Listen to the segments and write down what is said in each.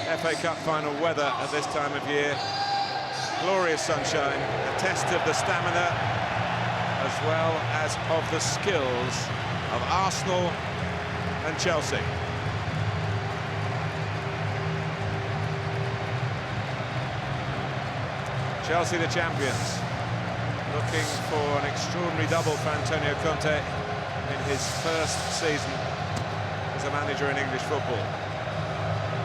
FA Cup final weather at this time of year. Glorious sunshine, a test of the stamina as well as of the skills of Arsenal and Chelsea. Chelsea the champions, looking for an extraordinary double for Antonio Conte in his first season as a manager in English football.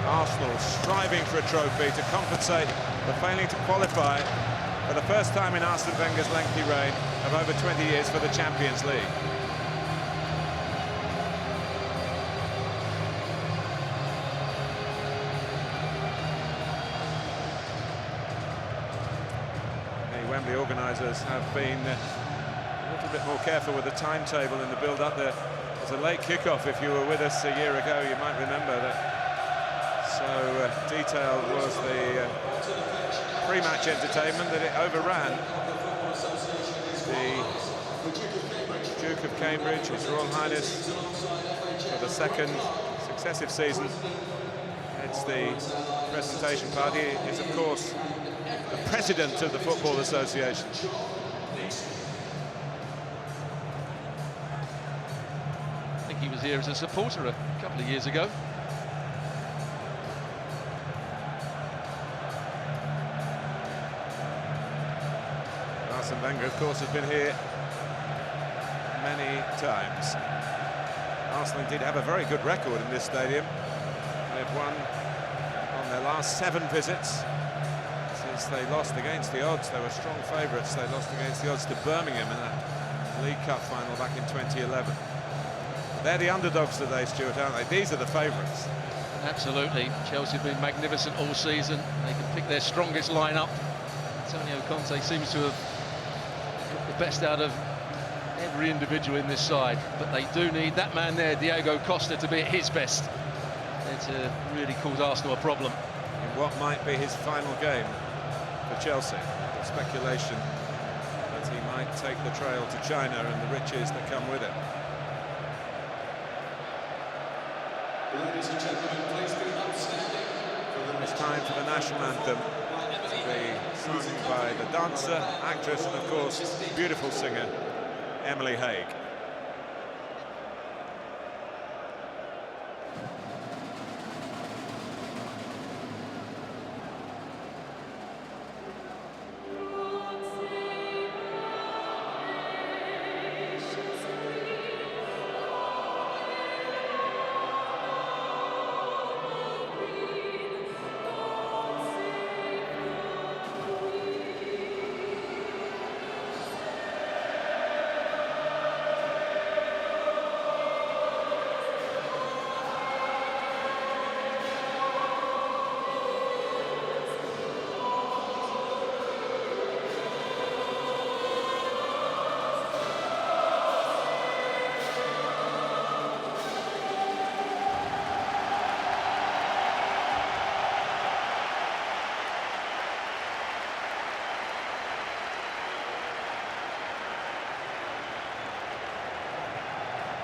Arsenal striving for a trophy to compensate for failing to qualify for the first time in Arsene Wenger's lengthy reign of over 20 years for the Champions League. The Wembley organisers have been a little bit more careful with the timetable in the build-up. There was a late kick-off. If you were with us a year ago, you might remember that. So detailed was the pre-match entertainment that it overran. The Duke of Cambridge, His Royal Highness, for the second successive season, it's the presentation party, is of course the president of the Football Association. I think he was here as a supporter a couple of years ago. Arsene Wenger, of course, has been here many times. Arsenal did have a very good record in this stadium. They've won on their last 7 visits since they lost against the odds. They were strong favourites. They lost against the odds to Birmingham in that League Cup final back in 2011. They're the underdogs today, Stuart, aren't they? These are the favourites. Absolutely. Chelsea have been magnificent all season. They can pick their strongest lineup. Antonio Conte seems to have got the best out of every individual in this side, but they do need that man there, Diego Costa, to be at his best and to really cause Arsenal a problem. In what might be his final game for Chelsea, the speculation that he might take the trail to China and the riches that come with it. Ladies and gentlemen, please be outstanding. It's time for the national anthem to be sung by the dancer, actress and of course beautiful singer Emily Haig.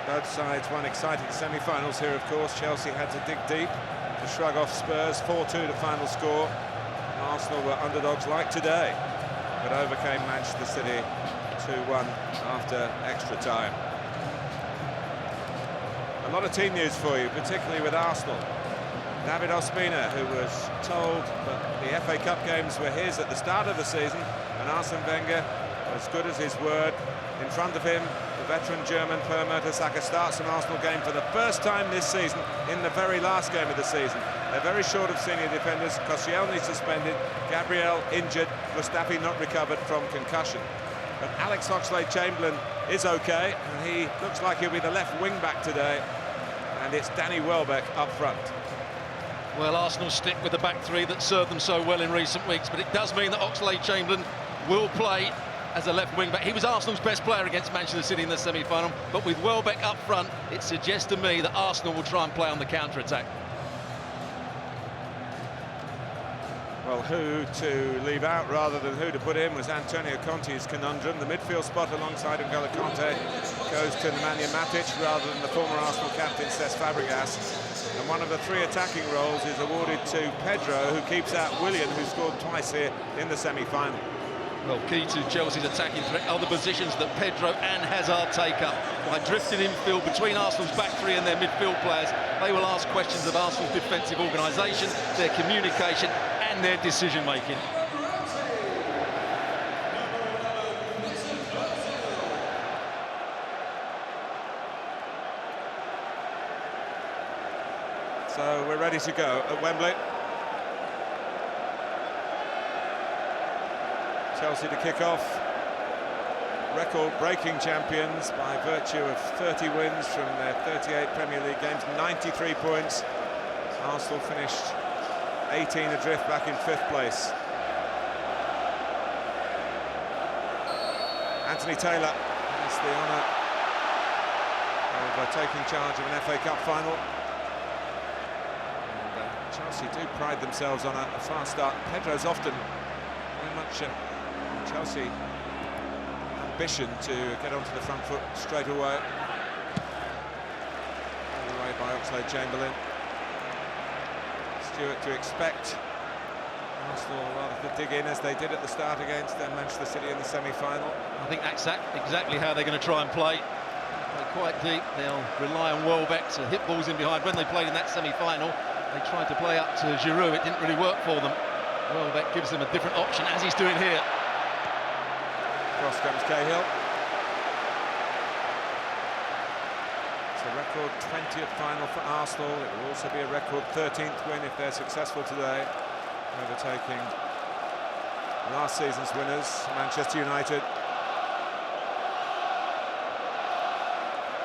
Both sides won exciting semi-finals here, of course. Chelsea had to dig deep to shrug off Spurs. 4-2 the final score. Arsenal were underdogs like today, but overcame Manchester City 2-1 after extra time. A lot of team news for you, particularly with Arsenal. David Ospina, who was told that the FA Cup games were his at the start of the season, and Arsene Wenger, as good as his word, in front of him, the veteran German Per Mertesacker starts an Arsenal game for the first time this season in the very last game of the season. They're very short of senior defenders. Koscielny suspended, Gabriel injured, Mustafi not recovered from concussion. But Alex Oxlade-Chamberlain is okay, and he looks like he'll be the left wing-back today. And it's Danny Welbeck up front. Well, Arsenal stick with the back three that served them so well in recent weeks, but it does mean that Oxlade-Chamberlain will play as a left wing back. He was Arsenal's best player against Manchester City in the semi-final, but with Welbeck up front, it suggests to me that Arsenal will try and play on the counter-attack. Well, who to leave out rather than who to put in was Antonio Conte's conundrum. The midfield spot alongside N'Golo Kanté goes to Nemanja Matic rather than the former Arsenal captain Cesc Fabregas. And one of the 3 attacking roles is awarded to Pedro, who keeps out Willian, who scored twice here in the semi-final. Well, key to Chelsea's attacking threat are the positions that Pedro and Hazard take up. By drifting infield between Arsenal's back 3 and their midfield players, they will ask questions of Arsenal's defensive organisation, their communication and their decision-making. So we're ready to go at Wembley. Chelsea to kick off. Record-breaking champions by virtue of 30 wins from their 38 Premier League games, 93 points. Arsenal finished 18 adrift, back in 5th place. Anthony Taylor has the honour of taking charge of an FA Cup final. And Chelsea do pride themselves on a fast start. Pedro's often very much Chelsea ambition to get onto the front foot straight away. All the way by Oxlade-Chamberlain. Stewart to expect Arsenal rather to dig in as they did at the start against Manchester City in the semi-final. I think that's exactly how they're going to try and play. They're quite deep. They'll rely on Welbeck to hit balls in behind. When they played in that semi-final, they tried to play up to Giroud. It didn't really work for them. Welbeck gives them a different option, as he's doing here. Cross comes Cahill. It's a record 20th final for Arsenal. It will also be a record 13th win if they're successful today, overtaking last season's winners, Manchester United.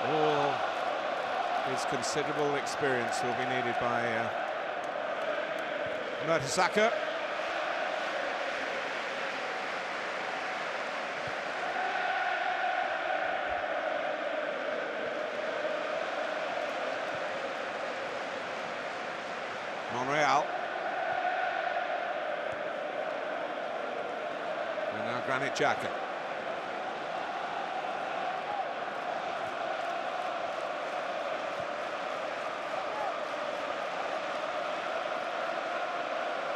All his considerable experience will be needed by Mertesacker. Monreal. And now Granit Xhaka.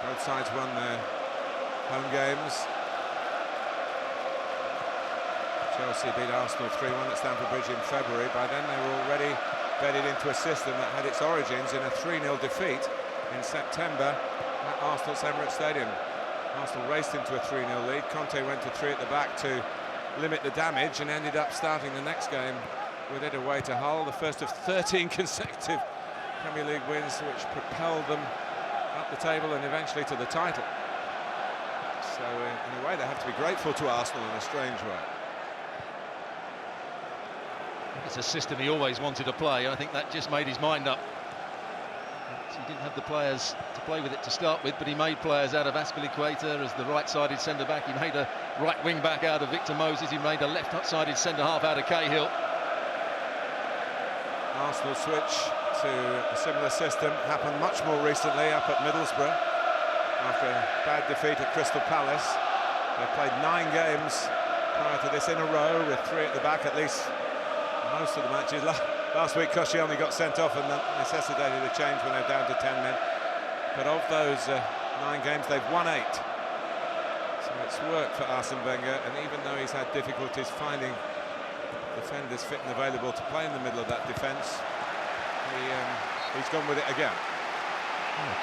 Both sides won their home games. Chelsea beat Arsenal 3-1 at Stamford Bridge in February. By then they were already bedded into a system that had its origins in a 3-0 defeat in September at Arsenal's Emirates Stadium. Arsenal raced into a 3-0 lead. Conte went to 3 at the back to limit the damage and ended up starting the next game with it away to Hull, the first of 13 consecutive Premier League wins, which propelled them up the table and eventually to the title. So in a way they have to be grateful to Arsenal in a strange way. It's a system he always wanted to play. I think that just made his mind up. He didn't have the players to play with it to start with, but he made players out of Azpilicueta as the right-sided centre-back. He made a right wing-back out of Victor Moses. He made a left-sided centre-half out of Cahill. Arsenal switch to a similar system happened much more recently up at Middlesbrough after a bad defeat at Crystal Palace. They played 9 games prior to this in a row with 3 at the back, at least most of the matches. Last week Koscielny got sent off and that necessitated a change when they're down to 10 men. But of those 9 games, they've won 8. So it's worked for Arsene Wenger, and even though he's had difficulties finding defenders fit and available to play in the middle of that defence, he's gone with it again.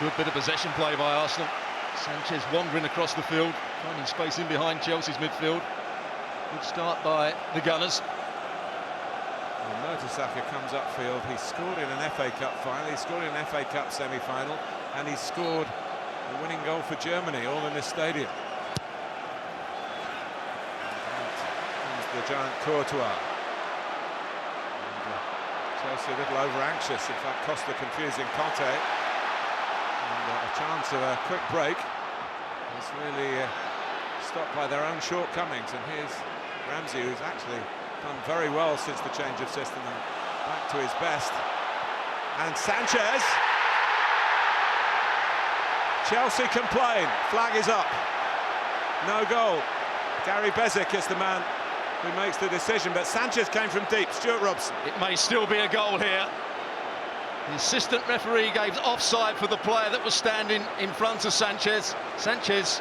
Good bit of possession play by Arsenal. Sanchez wandering across the field, finding space in behind Chelsea's midfield. Good start by the Gunners. Mertesacker comes upfield. He scored in an FA Cup final, he scored in an FA Cup semi-final, and he scored the winning goal for Germany, all in this stadium. And the giant Courtois. And, Chelsea a little over-anxious, in fact cost the confusing Conte. And a chance of a quick break was really stopped by their own shortcomings. And here's Ramsey, who's actually done very well since the change of system and back to his best. And Sanchez. Chelsea complain. Flag is up. No goal. Gary Bezic is the man who makes the decision, but Sanchez came from deep. Stuart Robson. It may still be a goal here. The assistant referee gave offside for the player that was standing in front of Sanchez. Sanchez,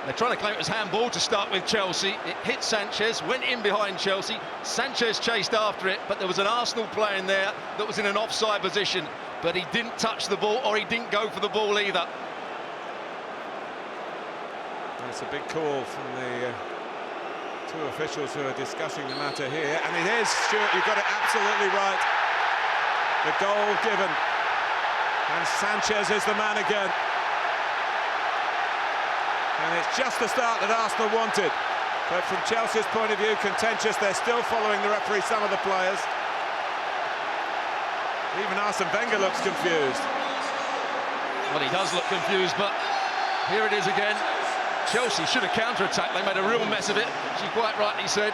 they're trying to claim it was handball to start with Chelsea. It hit Sanchez, went in behind Chelsea. Sanchez chased after it, but there was an Arsenal player in there that was in an offside position. But he didn't touch the ball, or he didn't go for the ball either. It's a big call from the two officials who are discussing the matter here. And it is, Stuart, you've got it absolutely right. The goal given. And Sanchez is the man again. And it's just the start that Arsenal wanted. But from Chelsea's point of view, contentious. They're still following the referee, some of the players. Even Arsene Wenger looks confused. Well, he does look confused, but here it is again. Chelsea should have counter-attacked. They made a real mess of it, as you quite rightly said.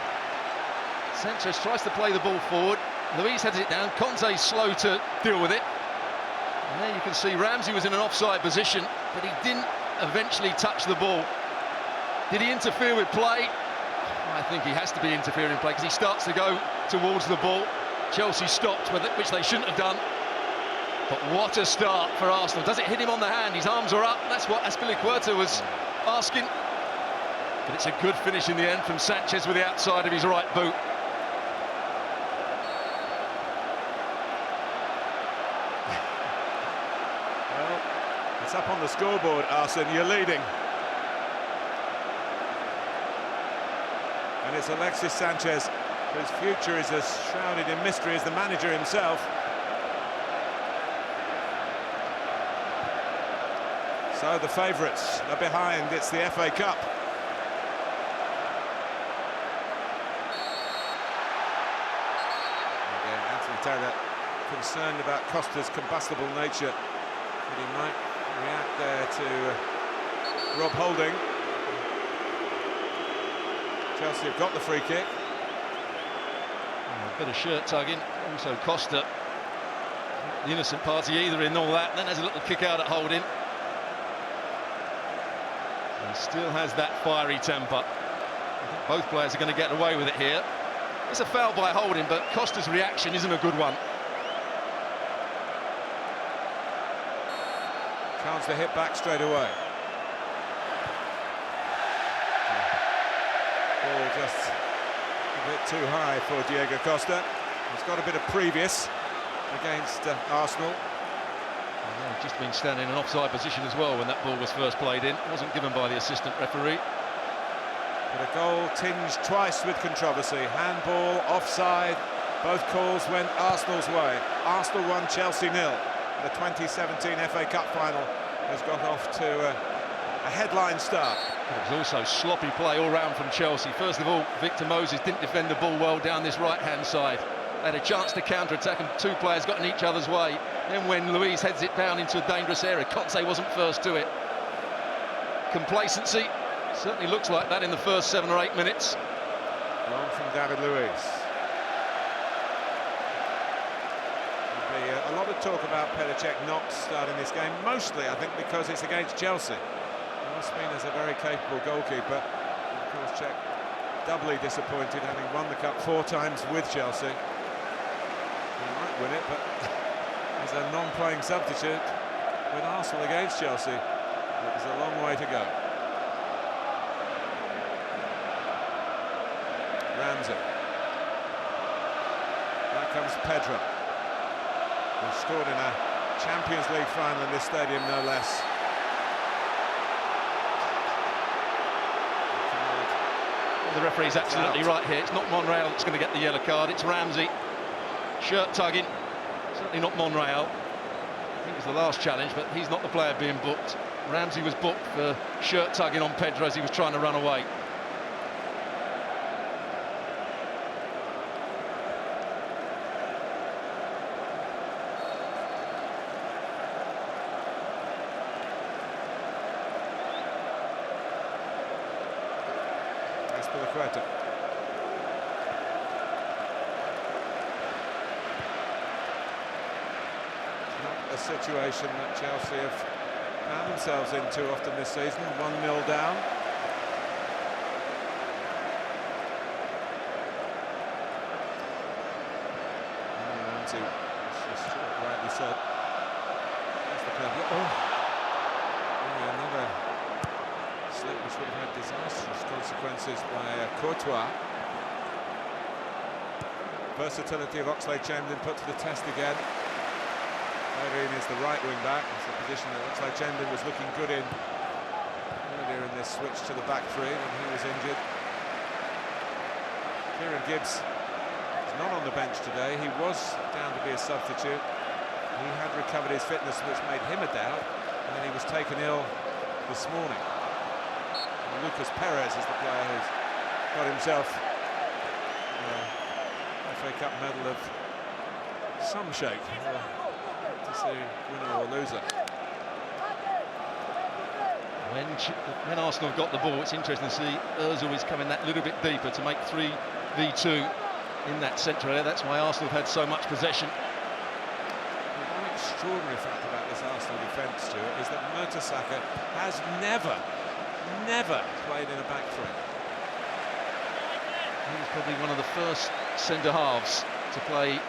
Sanchez tries to play the ball forward. Luiz heads it down. Conte's slow to deal with it. And there you can see Ramsey was in an offside position, but he didn't eventually touch the ball. Did he interfere with play? I think he has to be interfering in play, because he starts to go towards the ball. Chelsea stopped, which they shouldn't have done. But what a start for Arsenal. Does it hit him on the hand? His arms are up. That's what Azpilicueta was asking. But it's a good finish in the end from Sanchez with the outside of his right boot. Well, it's up on the scoreboard, Arsene. You're leading. And it's Alexis Sanchez, whose future is as shrouded in mystery as the manager himself. So the favourites are behind. It's the FA Cup. Again, Anthony Taylor concerned about Costa's combustible nature, that he might react there to Rob Holding. Chelsea have got the free kick. A bit of shirt tugging. Also Costa, the innocent party either in all that. Then there's a little kick out at Holding. He still has that fiery temper. I think both players are going to get away with it here. It's a foul by Holding, but Costa's reaction isn't a good one. Chance to hit back straight away. Ball just a bit too high for Diego Costa. He's got a bit of previous against Arsenal. Yeah, just been standing in an offside position as well when that ball was first played in. It wasn't given by the assistant referee. But a goal tinged twice with controversy. Handball, offside, both calls went Arsenal's way. Arsenal won, Chelsea 0. The 2017 FA Cup final has got off to a headline start. It was also sloppy play all round from Chelsea. First of all, Victor Moses didn't defend the ball well down this right-hand side. They had a chance to counter-attack and two players got in each other's way. Then when Luiz heads it down into a dangerous area, Conte wasn't first to it. Complacency certainly looks like that in the first 7 or 8 minutes. Long from David Luiz. There'll be a lot of talk about Petr Cech not starting this game, mostly I think because it's against Chelsea. Ospina's a very capable goalkeeper. Of course, Cech doubly disappointed, having won the cup 4 times with Chelsea. He might win it, but as a non-playing substitute with Arsenal against Chelsea, there's a long way to go. Ramsey. Back comes Pedro, who scored in a Champions League final in this stadium, no less. The referee's absolutely right here. It's not Monreal that's going to get the yellow card, it's Ramsey. Shirt tugging, certainly not Monreal. I think it was the last challenge, but he's not the player being booked. Ramsey was booked for shirt tugging on Pedro as he was trying to run away. Azpilicueta. Not a situation that Chelsea have found themselves in too often this season. 1-0 down. Ramsey, as Stuart rightly said, would have had disastrous consequences by Courtois. Versatility of Oxlade-Chamberlain put to the test again. Irene is the right wing back. It's a position that Oxlade-Chamberlain was looking good in earlier in this switch to the back three when he was injured. Kieran Gibbs is not on the bench today. He was down to be a substitute. He had recovered his fitness, which made him a doubt, and then he was taken ill this morning. And Lucas Perez is the player who's got himself FA Cup medal of some shape. To see winner or loser. When Arsenal got the ball, it's interesting to see Ozil is coming that little bit deeper to make 3v2 in that central area. That's why Arsenal have had so much possession. One extraordinary fact about this Arsenal defence, Stuart, is that Mertesacker has never played in a back three. He was probably one of the first centre-halves to play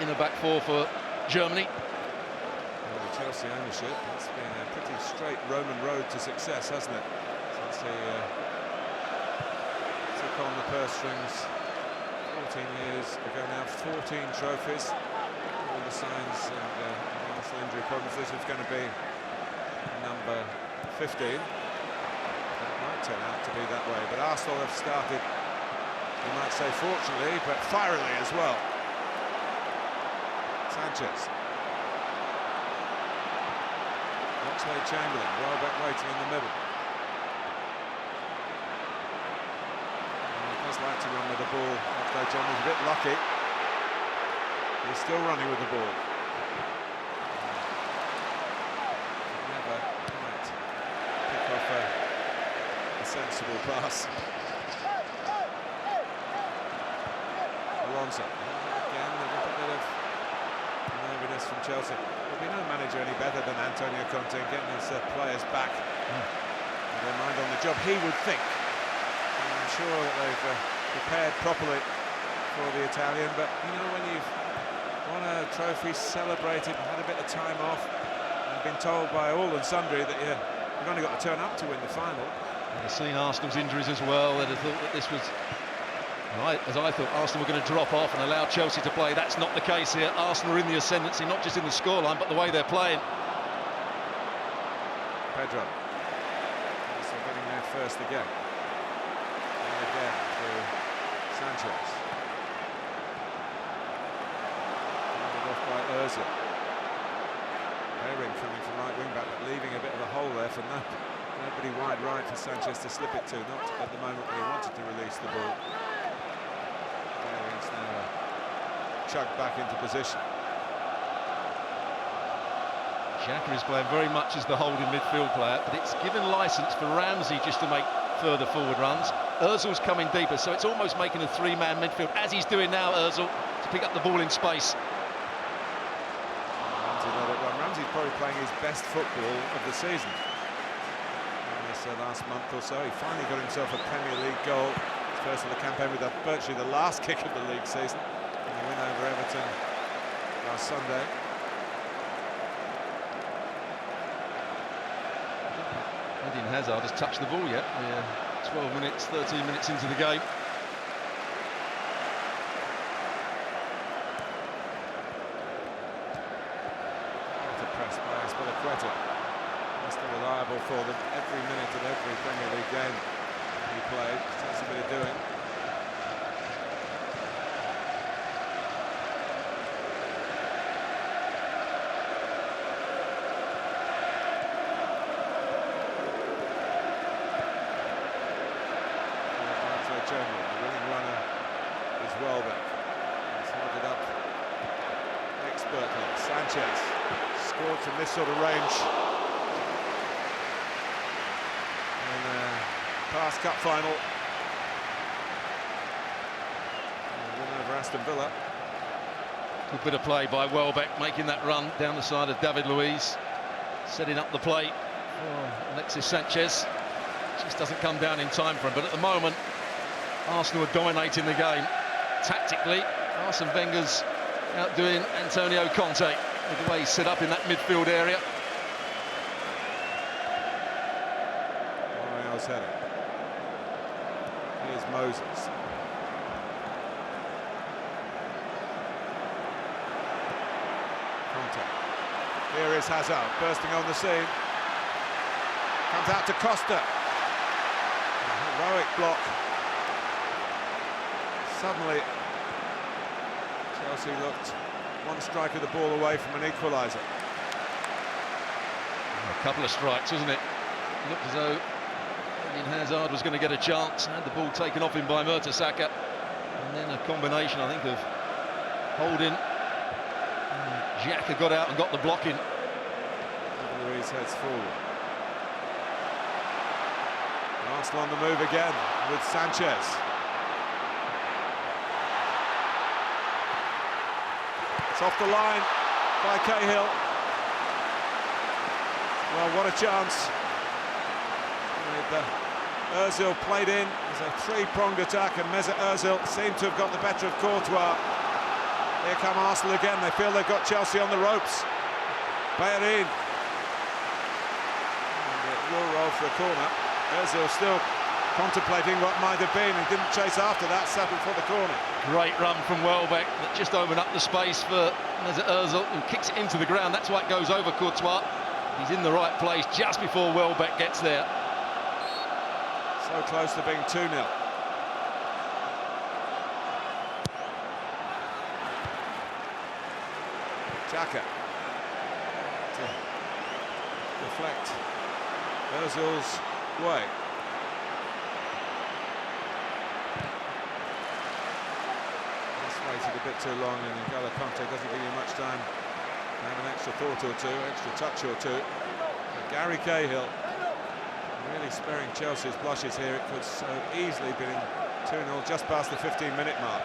in a back four for Germany. Well, the Chelsea ownership, it's been a pretty straight Roman road to success, hasn't it? Since he took on the purse strings 14 years ago now, 14 trophies. All the signs and Arsenal injury problems. This is going to be number 15. It might turn out to be that way, but Arsenal have started, you might say fortunately, but fierily as well. Sanchez. Oxlade-Chamberlain, Welbeck waiting in the middle. He does like to run with the ball. Oxlade-Chamberlain's a bit lucky. He's still running with the ball. Never quite pick off a sensible pass. Alonso. Again, a little bit of nervousness from Chelsea. There'll be no manager any better than Antonio Conte in getting his players back with their mind on the job, he would think. And I'm sure that they've prepared properly for the Italian, but you know, when you've won a trophy, celebrated, had a bit of time off, and been told by all and sundry that you've only got to turn up to win the final. And seen Arsenal's injuries as well. They'd have thought that this was, as I thought, Arsenal were going to drop off and allow Chelsea to play. That's not the case here. Arsenal are in the ascendancy, not just in the scoreline, but the way they're playing. Pedro. So getting there first again. And again to Sanchez. Handed off by Ozil. Herring coming from right wing back, but leaving a bit of a hole there for nobody wide right for Sanchez to slip it to. Not at the moment when he wanted to release the ball. Herring's now chugged back into position. Xhaka is playing very much as the holding midfield player, but it's given licence for Ramsey just to make further forward runs. Ozil's coming deeper, so it's almost making a three-man midfield, as he's doing now, Ozil, to pick up the ball in space. Ramsey let it run. Ramsey's probably playing his best football of the season. In this last month or so, he finally got himself a Premier League goal. First of the campaign with virtually the last kick of the league season. And the win over Everton last Sunday. Eden Hazard has touched the ball yet. We're 12 minutes, 13 minutes into the game. What a press by Azpilicueta. That's the reliable for them every minute of every Premier League game he played. That's a bit of doing. The winning runner is Welbeck. He's held it up expertly. Sanchez scored from this sort of range in the past cup final. Win over Aston Villa. Good bit of play by Welbeck, making that run down the side of David Luiz, setting up the play for Alexis Sanchez. Just doesn't come down in time for him, but at the moment Arsenal are dominating the game. Tactically, Arsene Wenger's outdoing Antonio Conte with the way he's set up in that midfield area. Morale's header. Here's Moses. Conte. Here is Hazard, bursting on the scene. Comes out to Costa. A heroic block. Suddenly, Chelsea looked one strike of the ball away from an equaliser. A couple of strikes, wasn't it? It looked as though Eden Hazard was going to get a chance, had the ball taken off him by Mertesacker, and then a combination, I think, of Holding. Xhaka got out and got the block in. Luis heads forward. Arsenal on the move again with Sanchez. It's off the line by Cahill. Well, what a chance. Ozil played in. It's a three-pronged attack, and Mesut Ozil seemed to have got the better of Courtois. Here come Arsenal again. They feel they've got Chelsea on the ropes. Bellerin. It will roll for a corner. Ozil still contemplating what might have been and didn't chase after that, settled for the corner. Great run from Welbeck that just opened up the space for Mesut Ozil, who kicks it into the ground. That's why it goes over Courtois. He's in the right place just before Welbeck gets there. So close to being 2-0. Xhaka to deflect Ozil's way. This waited a bit too long, and N'Golo Kanté doesn't give you much time to have an extra thought or two, extra touch or two. But Gary Cahill really sparing Chelsea's blushes here. It could so easily been 2-0 just past the 15-minute mark.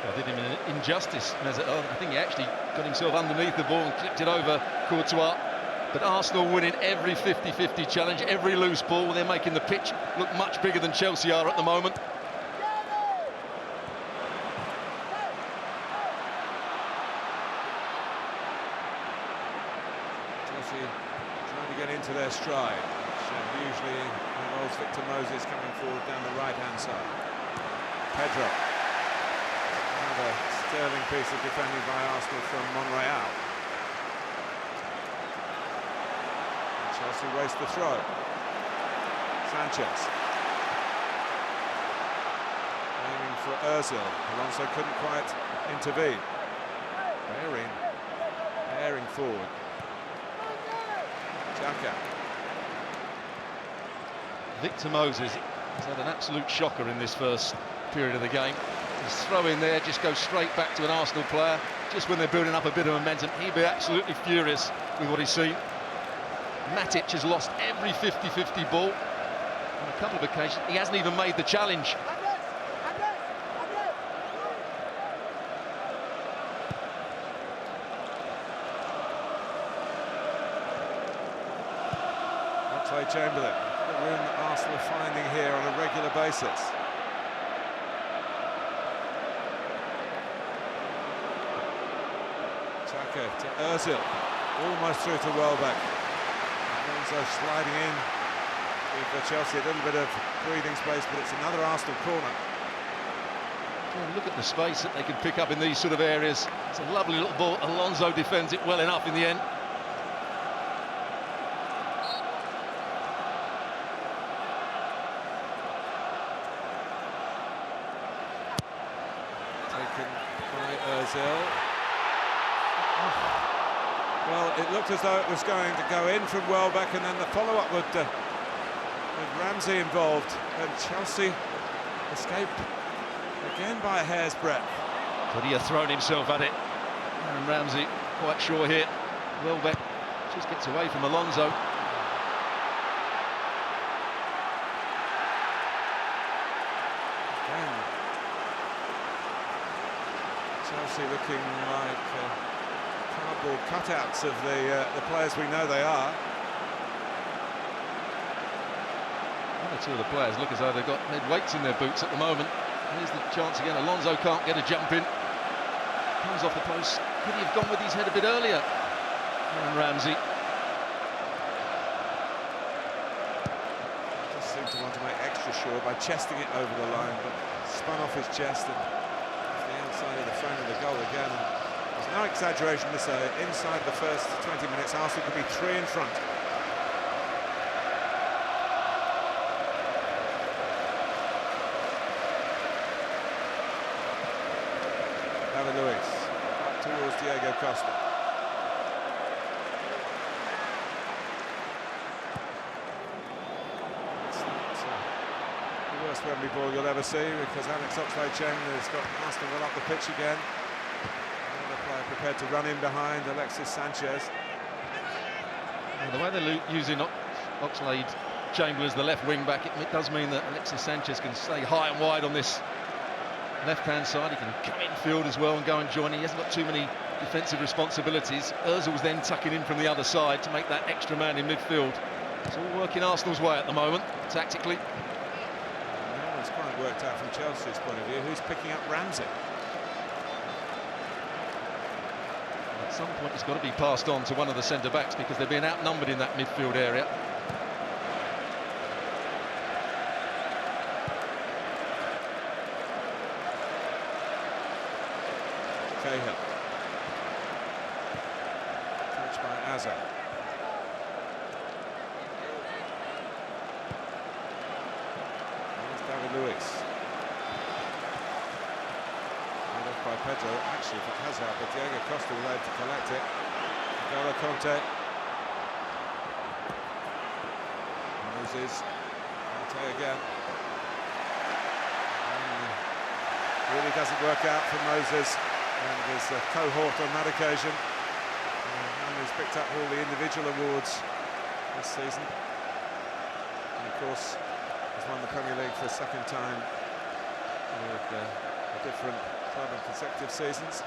I did him an injustice, Mesut. I think he actually got himself underneath the ball and clipped it over Courtois. But Arsenal winning every 50-50 challenge, every loose ball. They're making the pitch look much bigger than Chelsea are at the moment. Chelsea trying to get into their stride, which usually involves Victor Moses coming forward down the right-hand side. Pedro. Another sterling piece of defending by Arsenal from Monreal. And Chelsea waste the throw. Sanchez. Aiming for Ozil. Alonso couldn't quite intervene. Bearing forward. Xhaka. Victor Moses has had an absolute shocker in this first period of the game. His throw in there just goes straight back to an Arsenal player. Just when they're building up a bit of momentum, he'd be absolutely furious with what he's seen. Matic has lost every 50-50 ball. On a couple of occasions, he hasn't even made the challenge. Chamberlain, the room that Arsenal are finding here on a regular basis. Xhaka to Ozil, almost through to Welbeck. Alonso sliding in with Chelsea a little bit of breathing space, but it's another Arsenal corner. Well, look at the space that they can pick up in these sort of areas. It's a lovely little ball. Alonso defends it well enough in the end. Well, it looked as though it was going to go in from Welbeck, and then the follow-up with Ramsey involved, and Chelsea escaped again by a hair's breadth. Could he have thrown himself at it? And Ramsey quite sure here. Welbeck just gets away from Alonso. Chelsea looking like cardboard cutouts of the players we know they are. One or two of the players look as though they've got lead weights in their boots at the moment. Here's the chance again. Alonso can't get a jump in. Comes off the post. Could he have gone with his head a bit earlier? And Ramsey Just seemed to want want to make extra sure by chesting it over the line, but spun off his chest and off the outside of the frame of the goal again. And there's no exaggeration to say, inside the first 20 minutes, Arsenal could be 3 in front. David Luiz, up towards Diego Costa. Worst Wembley ball you'll ever see, because Alex Oxlade-Chamberlain has got Arsenal well up the pitch again. Another player prepared to run in behind, Alexis Sanchez. Well, the way they're using Oxlade-Chamberlain as the left wing back, it does mean that Alexis Sanchez can stay high and wide on this left-hand side. He can come infield as well and go and join. He hasn't got too many defensive responsibilities. Ozil's then tucking in from the other side to make that extra man in midfield. It's all working Arsenal's way at the moment, tactically. It's quite worked out from Chelsea's point of view. Who's picking up Ramsey? At some point it's got to be passed on to one of the centre-backs because they're being outnumbered in that midfield area. Cahill. Touched by Azar. David Luiz. Made off by Pedro, actually for Hazard, but Diego Costa was able to collect it. N'Golo Kanté. Moses. Kanté again. Really doesn't work out for Moses and his cohort on that occasion. And he's picked up all the individual awards this season. And of course, he's won the Premier League for a second time with a different club in consecutive seasons.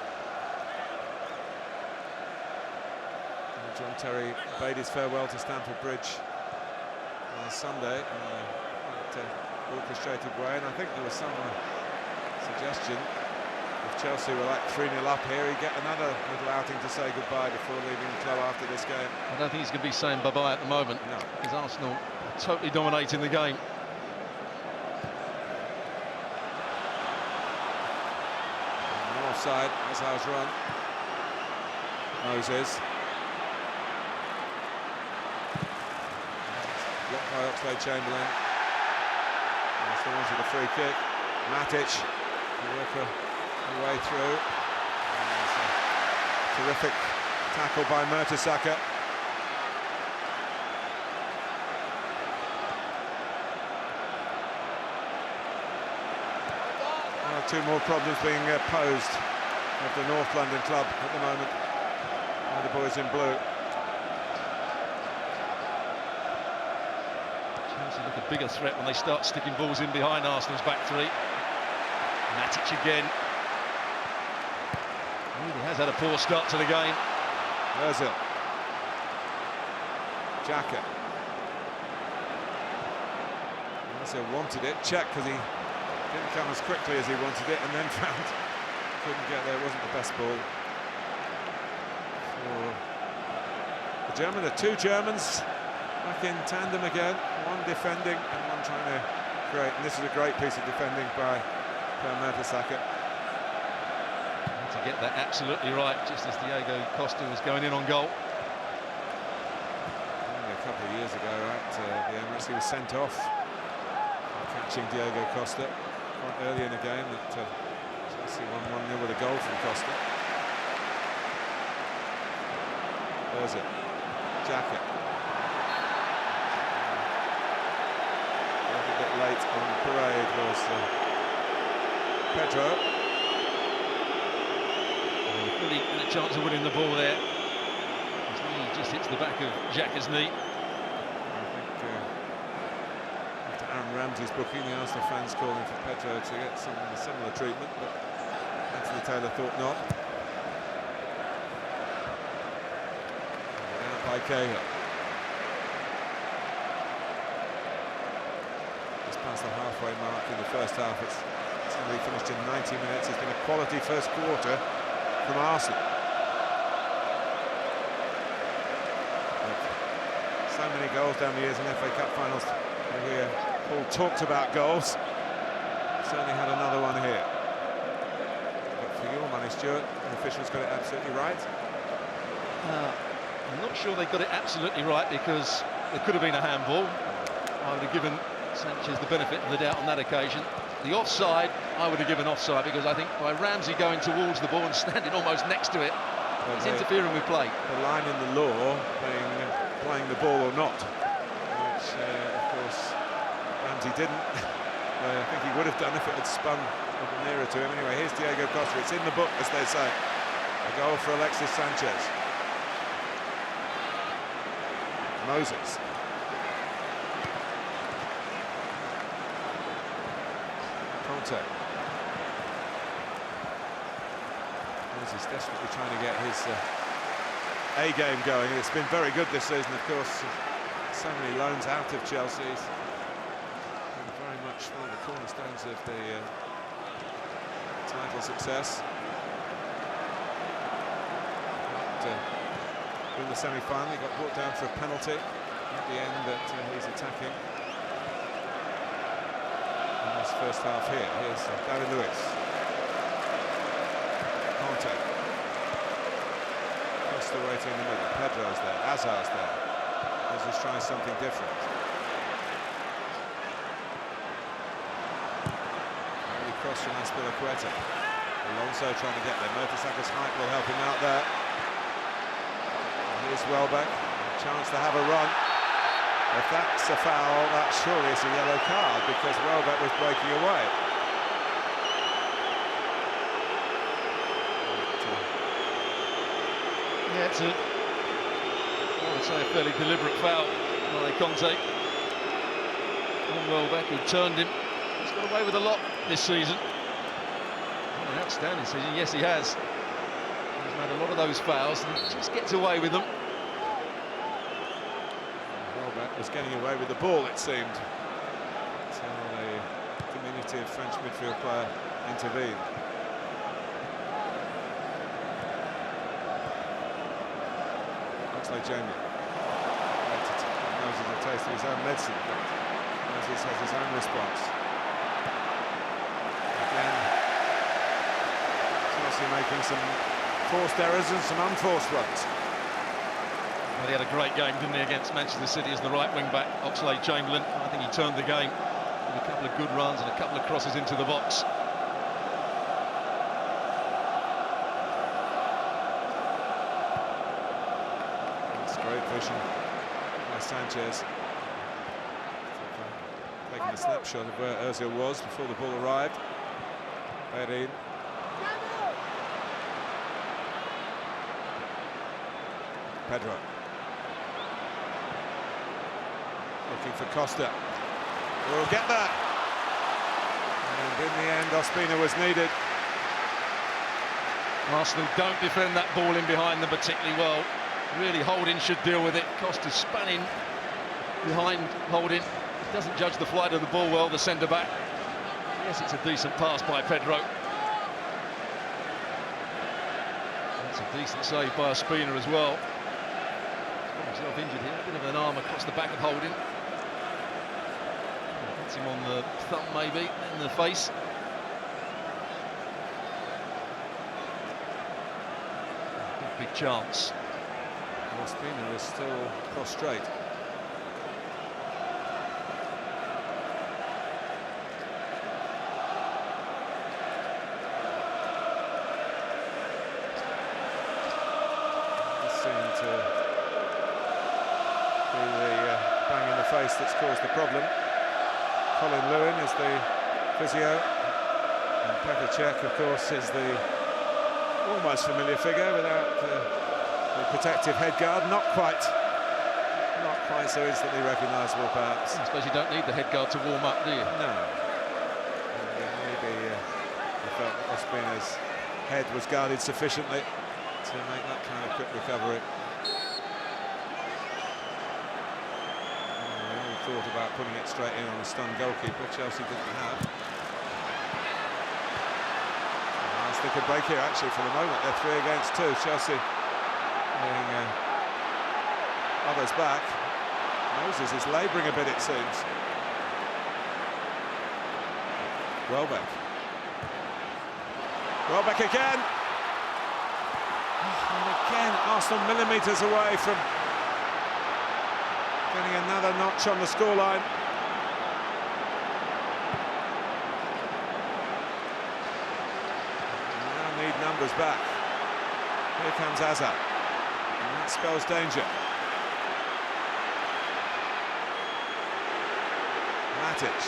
And John Terry bade his farewell to Stamford Bridge last Sunday in a quite orchestrated way, and I think there was some suggestion if Chelsea were like 3-0 up here, he'd get another little outing to say goodbye before leaving the club after this game. I don't think he's going to be saying bye-bye at the moment. No. Because Arsenal are totally dominating the game. Offside, Hazard's run. Moses. Blocked by Oxlade-Chamberlain. That's the one for the free kick. Matic to work her way through. Terrific tackle by Mertesacker. Two more problems being posed of the North London club at the moment by the boys in blue. Chelsea look a bigger threat when they start sticking balls in behind Arsenal's back three. Matic again. Really has had a poor start to the game. Ozil. Xhaka. Ozil wanted it. Check because he didn't come as quickly as he wanted it, and then found couldn't get there. It wasn't the best ball for the German. The two Germans back in tandem again, one defending and one trying to create. And this is a great piece of defending by Mertesacker. To get that absolutely right, just as Diego Costa was going in on goal. Only a couple of years ago at the Emirates, he was sent off for catching Diego Costa quite early in the game. That Chelsea won 1-0 with a goal from Costa. There's it. Xhaka. A bit late on parade was Pedro. Really had a chance of winning the ball there. His knee just hits the back of Xhaka's knee. After Aaron Ramsey's booking, the Arsenal fans calling for Pedro to get some similar treatment, but Anthony Taylor thought not. Out by Cahill. Just past the halfway mark in the first half. It's only finished in 90 minutes. It's been a quality first quarter from Arsenal. So many goals down the years in FA Cup finals. And we're Paul talked about goals. Certainly had another one here. But for your money, Stuart, the officials got it absolutely right. I'm not sure they got it absolutely right, because it could have been a handball. I would have given Sanchez the benefit of the doubt on that occasion. The offside, I would have given offside, because I think by Ramsey going towards the ball and standing almost next to it, he's interfering with play. The line in the law being playing the ball or not, which of course Ramsey didn't. I think he would have done if it had spun a little nearer to him. Anyway, here's Diego Costa. It's in the book, as they say. A goal for Alexis Sanchez. Moses. Conte. Moses desperately trying to get his A game going. It's been very good this season, of course. So many loans out of Chelsea. And very much one of the cornerstones of the title success. In the semi-final, he got brought down for a penalty at the end that he's attacking. In this first half here, here's David Luiz. Conte. Costa waiting in the middle. Pedro's there. Azar's there. He's trying something different. Early cross from Azpilicueta. Alonso trying to get there. Mertesacker's height will help him out there. Here's Welbeck, a chance to have a run. If that's a foul, that surely is a yellow card, because Welbeck was breaking away. Yeah, it's I would say a fairly deliberate foul by Conte on Welbeck, who turned him. He's got away with a lot this season. What an outstanding season, yes he has. He's made a lot of those fouls and he just gets away with them. Welbeck was getting away with the ball, it seemed, until a diminutive French midfield player intervened. Jamie knows he's a taste of his own medicine, but Moses has his own response. Again, Chelsea making some forced errors and some unforced ones. Well, he had a great game, didn't he, against Manchester City as the right wing-back, Oxlade-Chamberlain. I think he turned the game with a couple of good runs and a couple of crosses into the box. Vision by Sanchez. Taking a snapshot of where Ozil was before the ball arrived. Perin. Pedro. Looking for Costa. We'll get that. And in the end, Ospina was needed. Arsenal don't defend that ball in behind them particularly well. Really, Holding should deal with it. Costa spanning behind Holding. Doesn't judge the flight of the ball well, the centre-back. Yes, it's a decent pass by Pedro. That's a decent save by Ospina as well. He's got himself injured here. A bit of an arm across the back of Holding. Hits him on the thumb, maybe, in the face. Big chance. Ospina is still prostrate. This seemed to be the bang in the face that's caused the problem. Colin Lewin is the physio, and Petr Cech, of course, is the almost familiar figure without the protective headguard, not quite so instantly recognisable, perhaps. I suppose you don't need the headguard to warm up, do you? No. Maybe he felt that Ospina's head was guarded sufficiently to make that kind of quick recovery. They all thought about putting it straight in on a stunned goalkeeper. Chelsea didn't have. They could break here, actually, for the moment. They're 3 against 2. Chelsea being others back. Moses is labouring a bit, it seems. Welbeck. Welbeck again. And again, Arsenal millimetres away from getting another notch on the scoreline. Now need numbers back. Here comes Hazard. And that spells danger. Matic.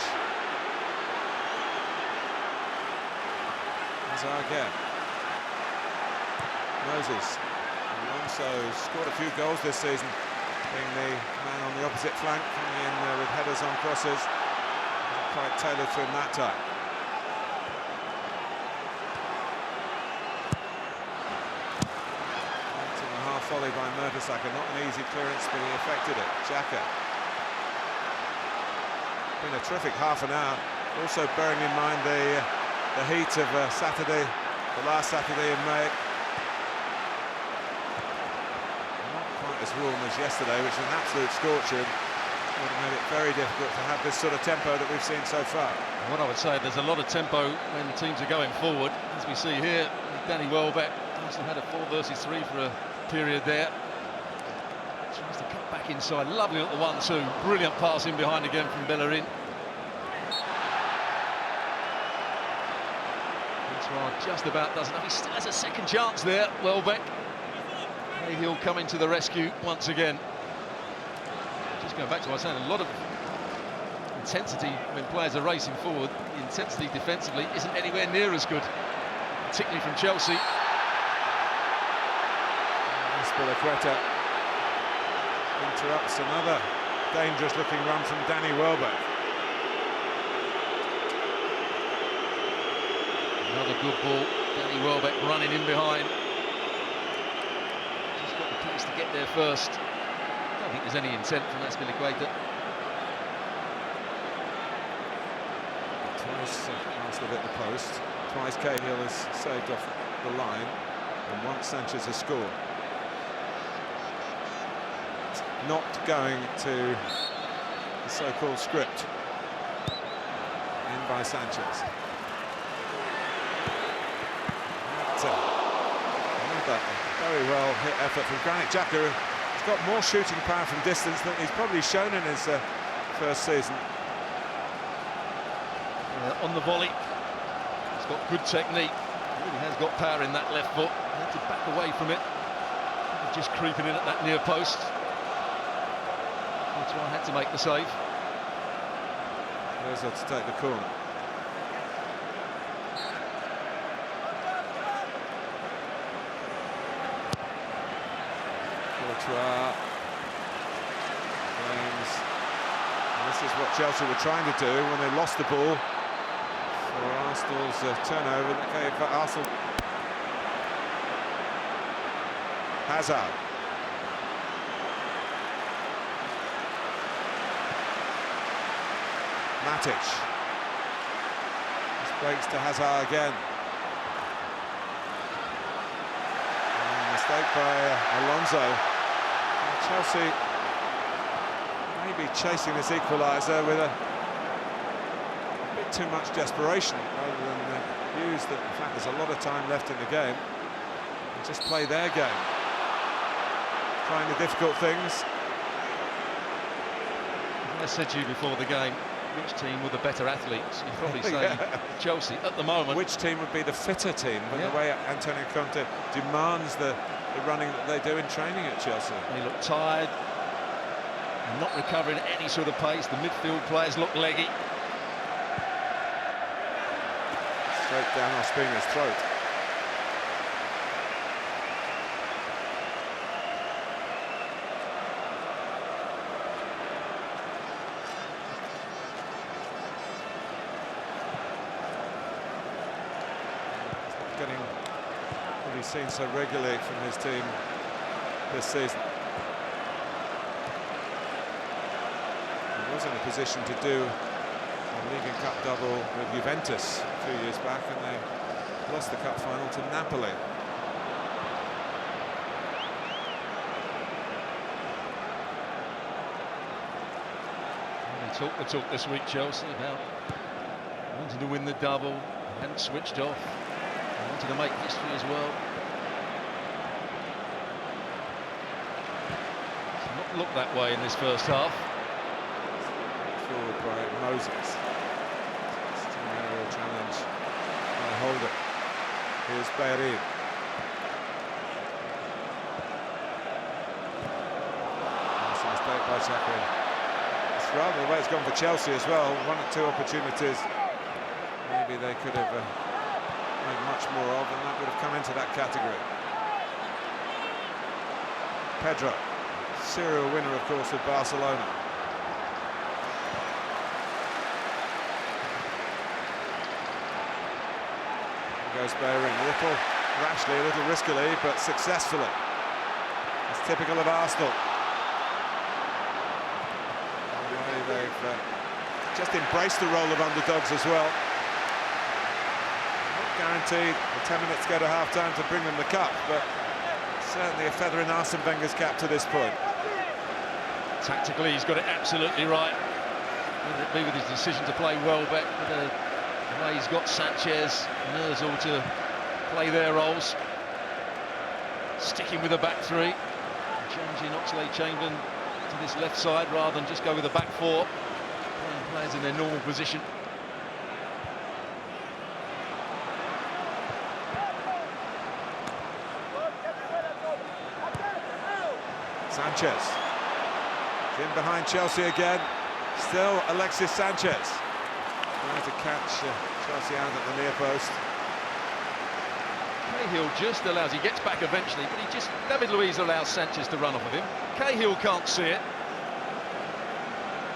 Hazard again. Moses. Alonso scored a few goals this season, being the man on the opposite flank, coming in with headers on crosses. Quite tailored for him that time. Into the half volley by Mertesacker, not an easy clearance, but he effected it. Xhaka. Been a terrific half an hour, also bearing in mind the heat of Saturday, the last Saturday in May. Not quite as warm as yesterday, which was an absolute scorcher. Would have made it very difficult to have this sort of tempo that we've seen so far. What I would say, there's a lot of tempo when teams are going forward, as we see here. Danny Welbeck also had a 4 versus 3 for a period there. Tries to cut back inside, lovely little 1-2, brilliant pass in behind again from Bellerin. Just about doesn't have, he still has a second chance there, Welbeck. He'll come into the rescue once again. Just going back to what I was saying, a lot of intensity when players are racing forward. The intensity defensively isn't anywhere near as good, particularly from Chelsea. Spilicueta interrupts another dangerous looking run from Danny Welbeck. Another good ball, Danny Welbeck running in behind. Just got the pace to get there first. I don't think there's any intent from that Spilicueta. Twice Arsenal hit the post, twice Cahill has saved off the line, and once Sanchez has scored. It's not going to the so-called script. In by Sanchez. Another very well hit effort from Granit Xhaka. He's got more shooting power from distance than he's probably shown in his first season. On the volley, he's got good technique. He really has got power in that left foot. He had to back away from it. Just creeping in at that near post. That's why I had to make the save. There's to take the corner. James. And this is what Chelsea were trying to do when they lost the ball for Arsenal's turnover that gave Arsenal. Hazard. Matic. This breaks to Hazard again. Mistake by Alonso. Chelsea maybe chasing this equaliser with a bit too much desperation rather than use that. In fact, there's a lot of time left in the game and just play their game, trying the difficult things. I said to you before the game, which team were the better athletes? You'd probably say Chelsea at the moment. Which team would be the fitter team? But the way Antonio Conte demands the running that they do in training at Chelsea. They look tired, not recovering at any sort of pace. The midfield players look leggy. Straight down Ospina's throat. Getting what he's seen so regularly from his team this season. He was in a position to do a League and Cup double with Juventus a few years back, and they lost the cup final to Napoli. They talk the talk this week, Chelsea, about Wanted to win the double, hadn't switched off. Wanted to make history as well. It's not looked that way in this first half. Forward by Moses. Still an aerial challenge by Holder. Here's Bayrin. That's a mistake by Chakri. It's rather the way it's gone for Chelsea as well. 1 or 2 opportunities. Maybe they could have made much more of, and that would have come into that category. Pedro, serial winner, of course, with Barcelona. Goes Bayrin, a little rashly, a little riskily, but successfully. It's typical of Arsenal. The way they've just embraced the role of underdogs as well. Not guaranteed the 10 minutes go to half-time to bring them the cup, but certainly a feather in Arsene Wenger's cap to this point. Tactically, he's got it absolutely right. Whether it be with his decision to play Welbeck, the way he's got Sanchez and Ozil to play their roles. Sticking with the back three. Changing Oxlade-Chamberlain to this left side rather than just go with the back four. Playing players in their normal position. Sanchez. He's in behind Chelsea again. Still Alexis Sanchez. Trying to catch Chelsea out at the near post. Cahill just allows, he gets back eventually, but David Luiz allows Sanchez to run off of him. Cahill can't see it.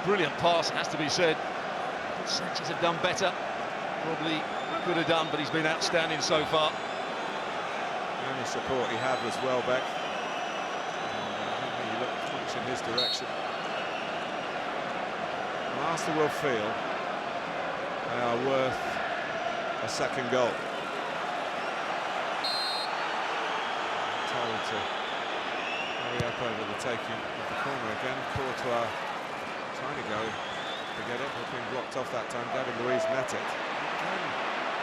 Brilliant pass, has to be said. Could Sanchez have done better? Probably could have done, but he's been outstanding so far. The only support he had was Welbeck. I don't think he looked much in his direction. Arsenal will feel they are worth a second goal. Told to hurry up over the taking of the corner again. Courtois trying to go to get it, but being blocked off that time. David Luiz met it. Again,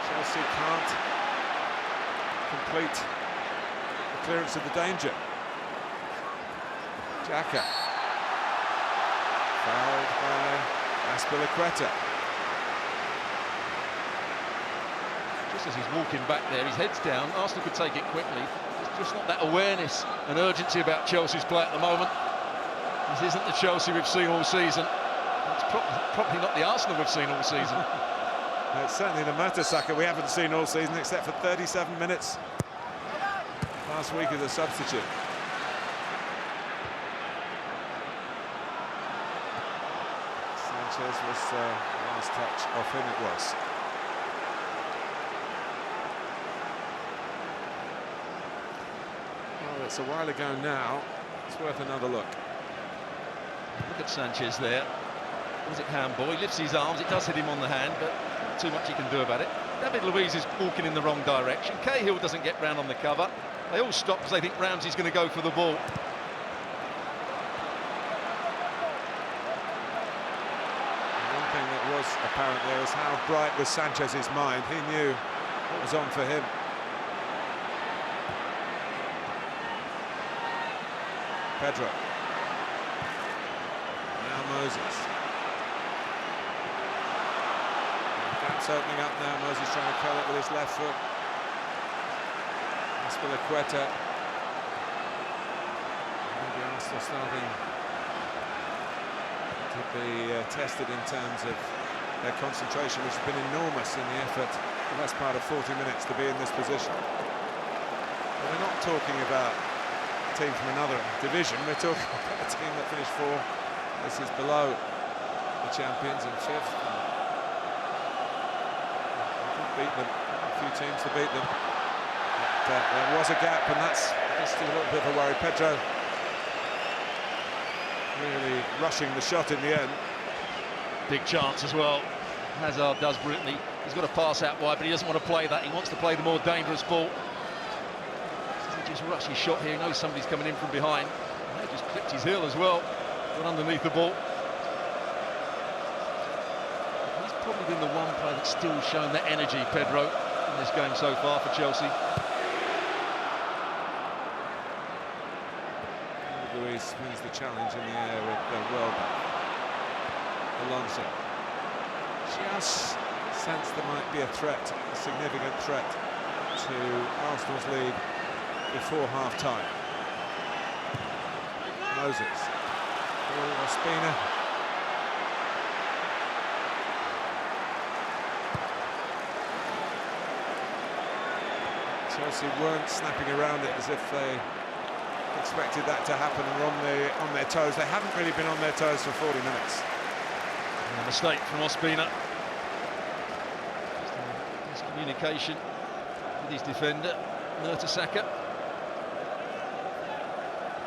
Chelsea can't complete the clearance of the danger. Xhaka fouled by Azpilicueta. Just as he's walking back there, his head's down. Arsenal could take it quickly. There's just not that awareness and urgency about Chelsea's play at the moment. This isn't the Chelsea we've seen all season. It's probably not the Arsenal we've seen all season. No, it's certainly the Mertesacker we haven't seen all season, except for 37 minutes last week as a substitute. Sanchez was last touch off him, it was. Well, it's a while ago now. It's worth another look. Look at Sanchez there. Was it handball? He lifts his arms. It does hit him on the hand, but not too much he can do about it. David Luiz is walking in the wrong direction. Cahill doesn't get round on the cover. They all stop because they think Ramsey's going to go for the ball. One thing that was apparent there was how bright was Sanchez's mind. He knew what was on for him. Pedro. Now Moses. Gap's opening up now. Moses trying to curl it with his left foot. Azpilicueta. Maybe Arsenal starting to be tested in terms of their concentration, which has been enormous in the effort the best part of 40 minutes to be in this position. But we're not talking about a team from another division. We're talking about a team that finished 4 places below the champions in 5th. Beat them, a few teams to beat them. But there was a gap, and that's just a little bit of a worry. Pedro really rushing the shot in the end. Big chance as well. Hazard does brilliantly. He's got to pass out wide, but he doesn't want to play that. He wants to play the more dangerous ball. He just rushed his shot here. He knows somebody's coming in from behind. And they just clipped his heel as well. Got underneath the ball. He's probably been the one player that's still shown that energy, Pedro, in this game so far for Chelsea. Luis wins the challenge in the air with Welbeck. Alonso. Just sense there might be a threat, a significant threat to Arsenal's lead before half-time. Moses. Ospina. Chelsea weren't snapping around it as if they expected that to happen and were on their toes. They haven't really been on their toes for 40 minutes. And a mistake from Ospina. Just communication with his defender, Mertesacker.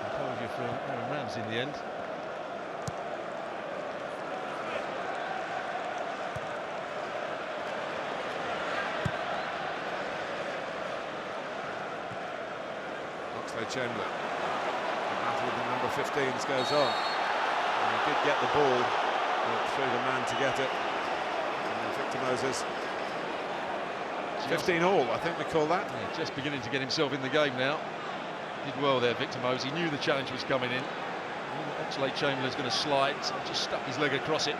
Composure from Aaron Ramsey in the end. Chamberlain. The battle with the number 15s goes on. And he did get the ball, through the man to get it. And then Victor Moses. 15 all, I think we call that. Yeah, just beginning to get himself in the game now. Did well there, Victor Moses. He knew the challenge was coming in. Oxlade-Chamberlain's going to slide, so he just stuck his leg across it.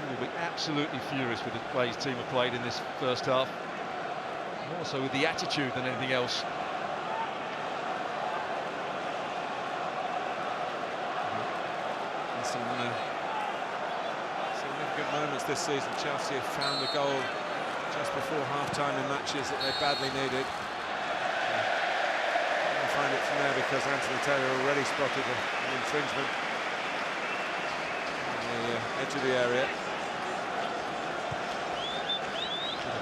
He will be absolutely furious with the way his team have played in this first half. More so with the attitude than anything else. And some significant moments this season. Chelsea have found a goal just before half-time in matches that they badly needed. We'll find it from there because Anthony Taylor already spotted an infringement on the edge of the area.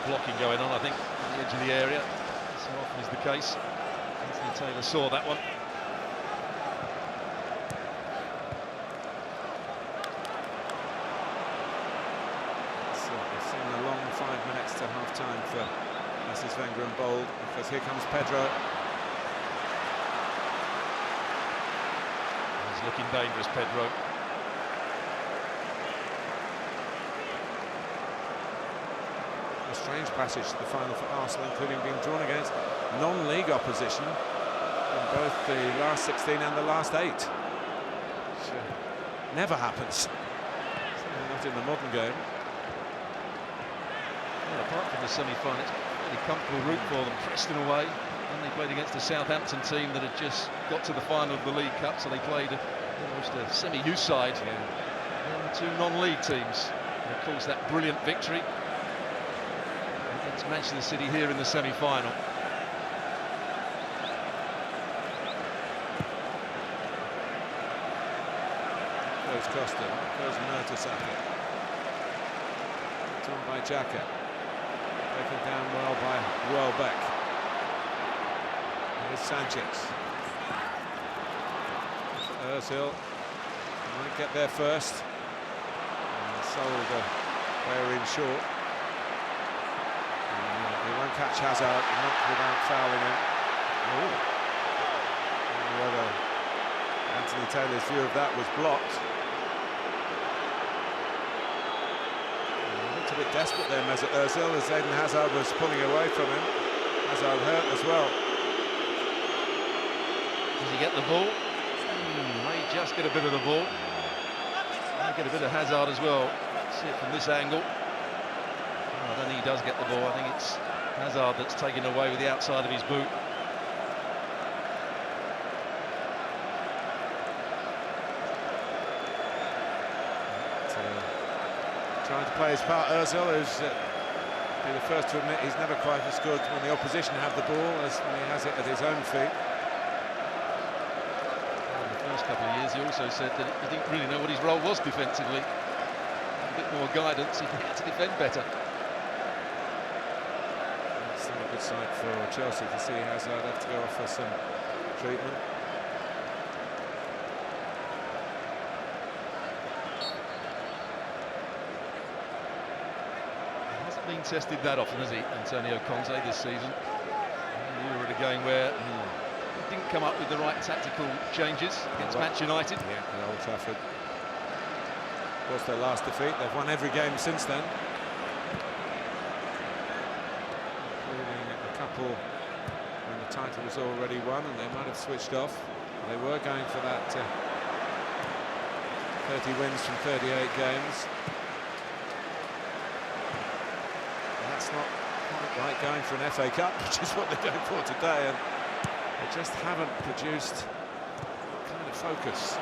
Blocking going on, I think, on the edge of the area. So often is the case. Anthony Taylor saw that one. So we've seen a long 5 minutes to half-time for Mrs. Wenger and Bold, because here comes Pedro. He's looking dangerous, Pedro. Strange passage to the final for Arsenal, including being drawn against non-league opposition in both the last 16 and the last 8. Which never happens. Certainly not in the modern game. Well, apart from the semi-final, it's a really comfortable route for them. Preston away, and they played against a Southampton team that had just got to the final of the League Cup, so they played almost a semi-youth side. And two non-league teams. And of course, that brilliant victory against Manchester City here in the semi-final. Goes Costa, goes Mertesacker. It's on by Xhaka. Taken down well by Welbeck. Here's Sanchez. Ozil might get there first. And Solder there in short. He won't catch Hazard, not without fouling him. Whether Anthony Taylor's view of that was blocked. He looked a bit desperate there, Mesut Ozil, as Eden Hazard was pulling away from him. Hazard hurt as well. Does he get the ball? May just get a bit of the ball. May get a bit of Hazard as well. See it from this angle. I don't think he does get the ball. I think it's Hazard that's taken away with the outside of his boot. Trying to play his part, Ozil, who's be the first to admit he's never quite as good when the opposition have the ball as when he has it at his own feet. In the first couple of years, he also said that he didn't really know what his role was defensively. A bit more guidance, he had to defend better. It's not a good sight for Chelsea to see Hazard have to go off for some treatment. Been tested that often, has he, Antonio Conte, this season? You were at a game where he didn't come up with the right tactical changes against Manchester United. Yeah, at Old Trafford. was their last defeat. They've won every game since then, including a couple when the title was already won and they might have switched off. They were going for that 30 wins from 38 games. And that's not quite right going for an FA Cup, which is what they're going for today, and they just haven't produced that kind of focus.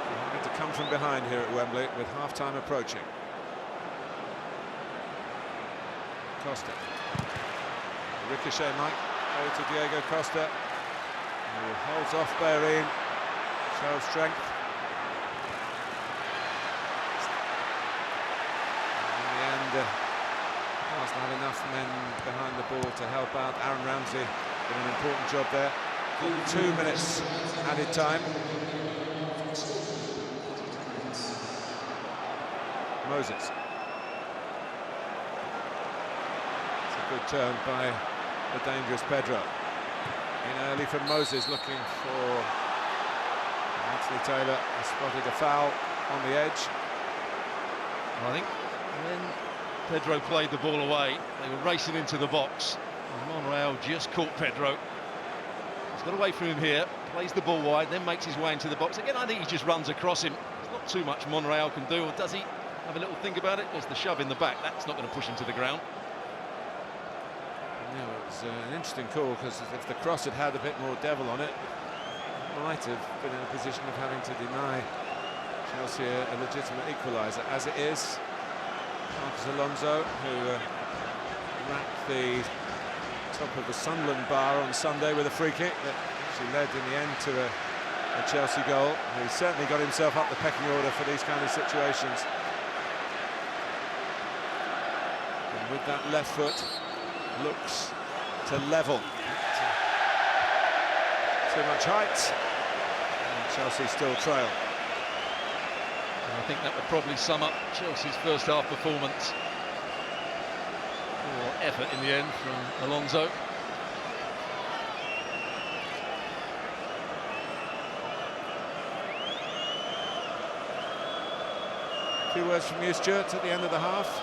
They're having to come from behind here at Wembley with half-time approaching. Costa. Ricochet might go to Diego Costa, who holds off Bellerin, shows strength. In the end, Arsenal had enough men behind the ball to help out. Aaron Ramsey did an important job there. 2 minutes added time. Moses. It's a good turn by the dangerous Pedro. In early from Moses, looking for Anthony Taylor. Has spotted a foul on the edge. I think when Pedro played the ball away, they were racing into the box. And Monreal just caught Pedro. He's got away from him here, plays the ball wide, then makes his way into the box. Again, I think he just runs across him. There's not too much Monreal can do, or does he? Have a little think about it. There's the shove in the back. That's not going to push him to the ground. Yeah, it was an interesting call, because if the cross had had a bit more devil on it, it might have been in a position of having to deny Chelsea a legitimate equaliser. As it is, Marcos Alonso, who wrapped the top of the Sunderland bar on Sunday with a free kick that actually led in the end to a Chelsea goal. He certainly got himself up the pecking order for these kind of situations. And with that left foot, looks to level. Too much height, and Chelsea still trail. And I think that would probably sum up Chelsea's first half performance, or effort in the end from Alonso. A few words from you, Stuart, at the end of the half.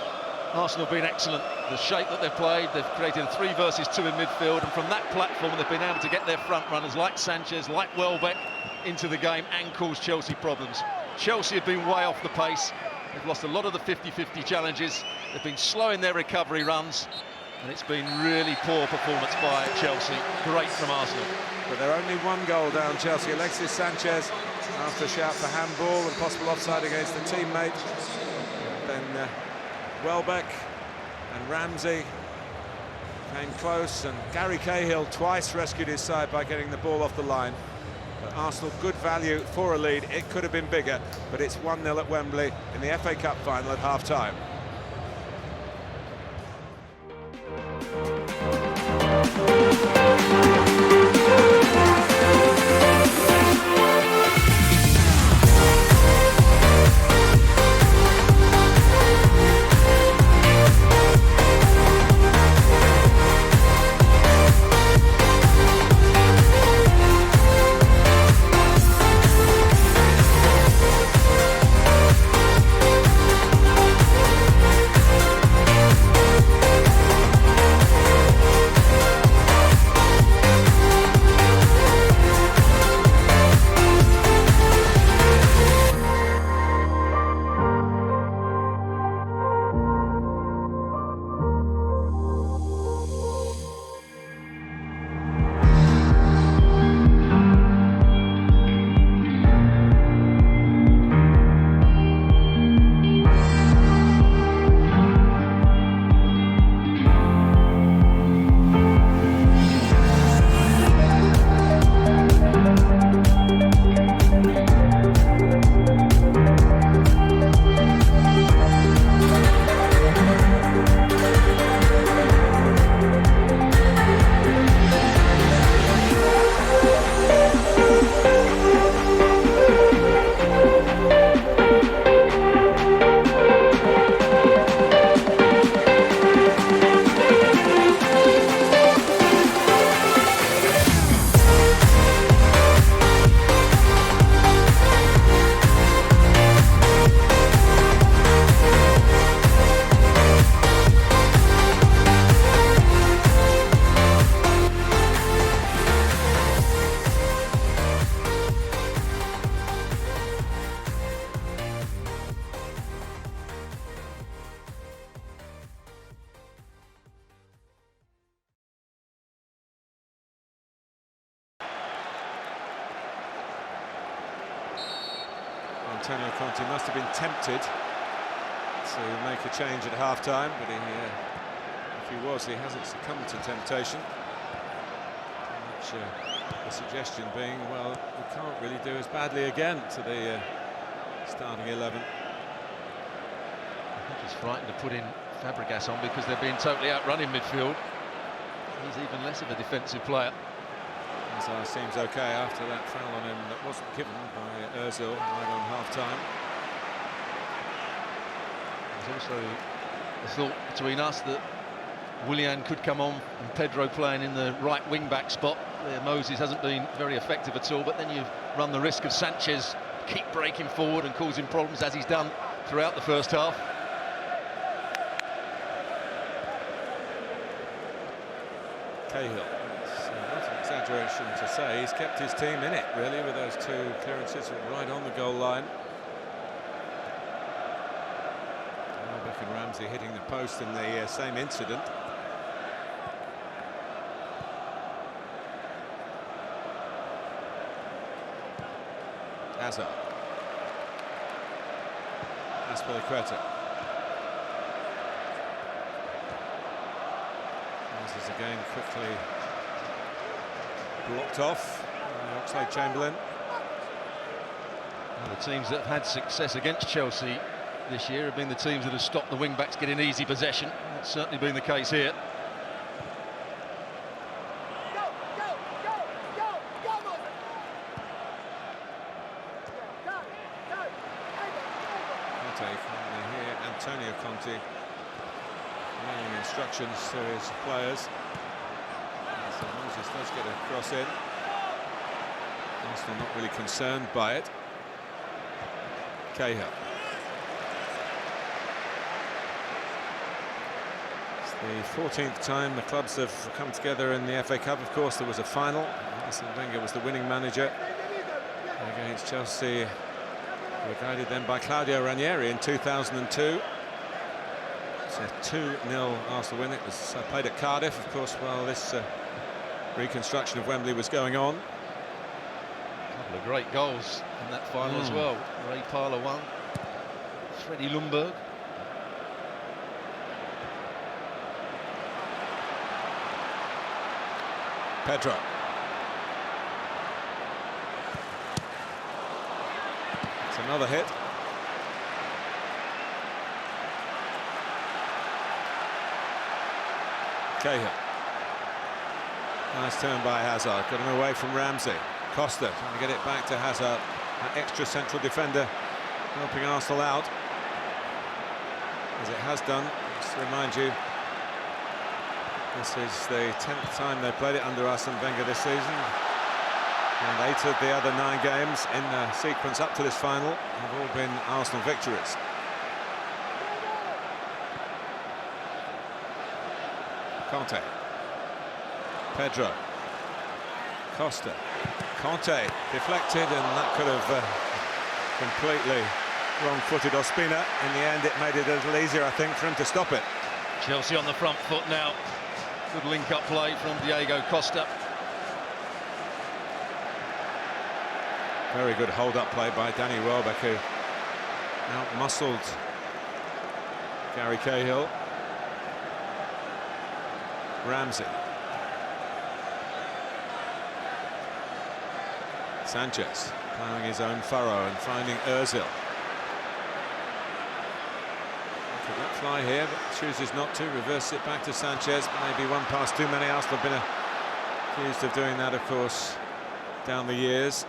Arsenal have been excellent. The shape that they've played, they've created a 3 versus 2 in midfield, and from that platform they've been able to get their front runners like Sanchez, like Welbeck into the game and cause Chelsea problems. Chelsea have been way off the pace. They've lost a lot of the 50-50 challenges. They've been slow in their recovery runs, and it's been really poor performance by Chelsea. Great from Arsenal. But they're only 1 goal down, Chelsea. Alexis Sanchez, after a shout for handball and possible offside against a teammate. Then Welbeck and Ramsey came close, and Gary Cahill twice rescued his side by getting the ball off the line. But Arsenal, good value for a lead. It could have been bigger, but it's 1-0 at Wembley in the FA Cup final at half-time. Antonio Conte must have been tempted to make a change at half-time, but if he was, he hasn't succumbed to temptation. Which, the suggestion being, well, we can't really do as badly again to the starting 11. I think he's frightened to put in Fabregas on because they're being totally outrun in midfield. He's even less of a defensive player. Hazard seems okay after that foul on him that wasn't given by Ozil right on half-time. There's also the thought between us that Willian could come on and Pedro playing in the right wing-back spot. Where Moses hasn't been very effective at all, but then you run the risk of Sanchez keep breaking forward and causing problems as he's done throughout the first half. Cahill, it's not an exaggeration to say he's kept his team in it really with those two clearances right on the goal line. Welbeck and Ramsey hitting the post in the same incident. Hazard. Azpilicueta. This is again quickly blocked off by Oxlade-Chamberlain. Well, the teams that have had success against Chelsea this year have been the teams that have stopped the wing-backs getting easy possession. That's certainly been the case here. Antonio Conte giving instructions to his players. So Moses does get a cross in. Arsenal not really concerned by it. Cahill. It's the 14th time the clubs have come together in the FA Cup. Of course, there was a final. Arsene Wenger was the winning manager against Chelsea. They were guided then by Claudio Ranieri in 2002. It's a 2-0 Arsenal win. It was played at Cardiff, of course, while this reconstruction of Wembley was going on. A couple of great goals in that final as well. Ray Parlour won. Freddie Ljungberg. Pedro. Another hit. Cahill. Nice turn by Hazard. Got him away from Ramsey. Costa trying to get it back to Hazard. An extra central defender helping Arsenal out, as it has done. Just to remind you, this is the 10th time they played it under Arsene Wenger this season. And 8 of the other 9 games in the sequence up to this final have all been Arsenal victories. Conte. Pedro. Costa. Conte deflected, and that could have completely wrong-footed Ospina. In the end, it made it a little easier, I think, for him to stop it. Chelsea on the front foot now. Good link-up play from Diego Costa. Very good hold-up play by Danny Welbeck, who out-muscled Gary Cahill. Ramsey. Sanchez ploughing his own furrow and finding Ozil. Could let fly here, but chooses not to. Reverse it back to Sanchez. Maybe one pass too many. Arsenal have been accused of doing that, of course, down the years.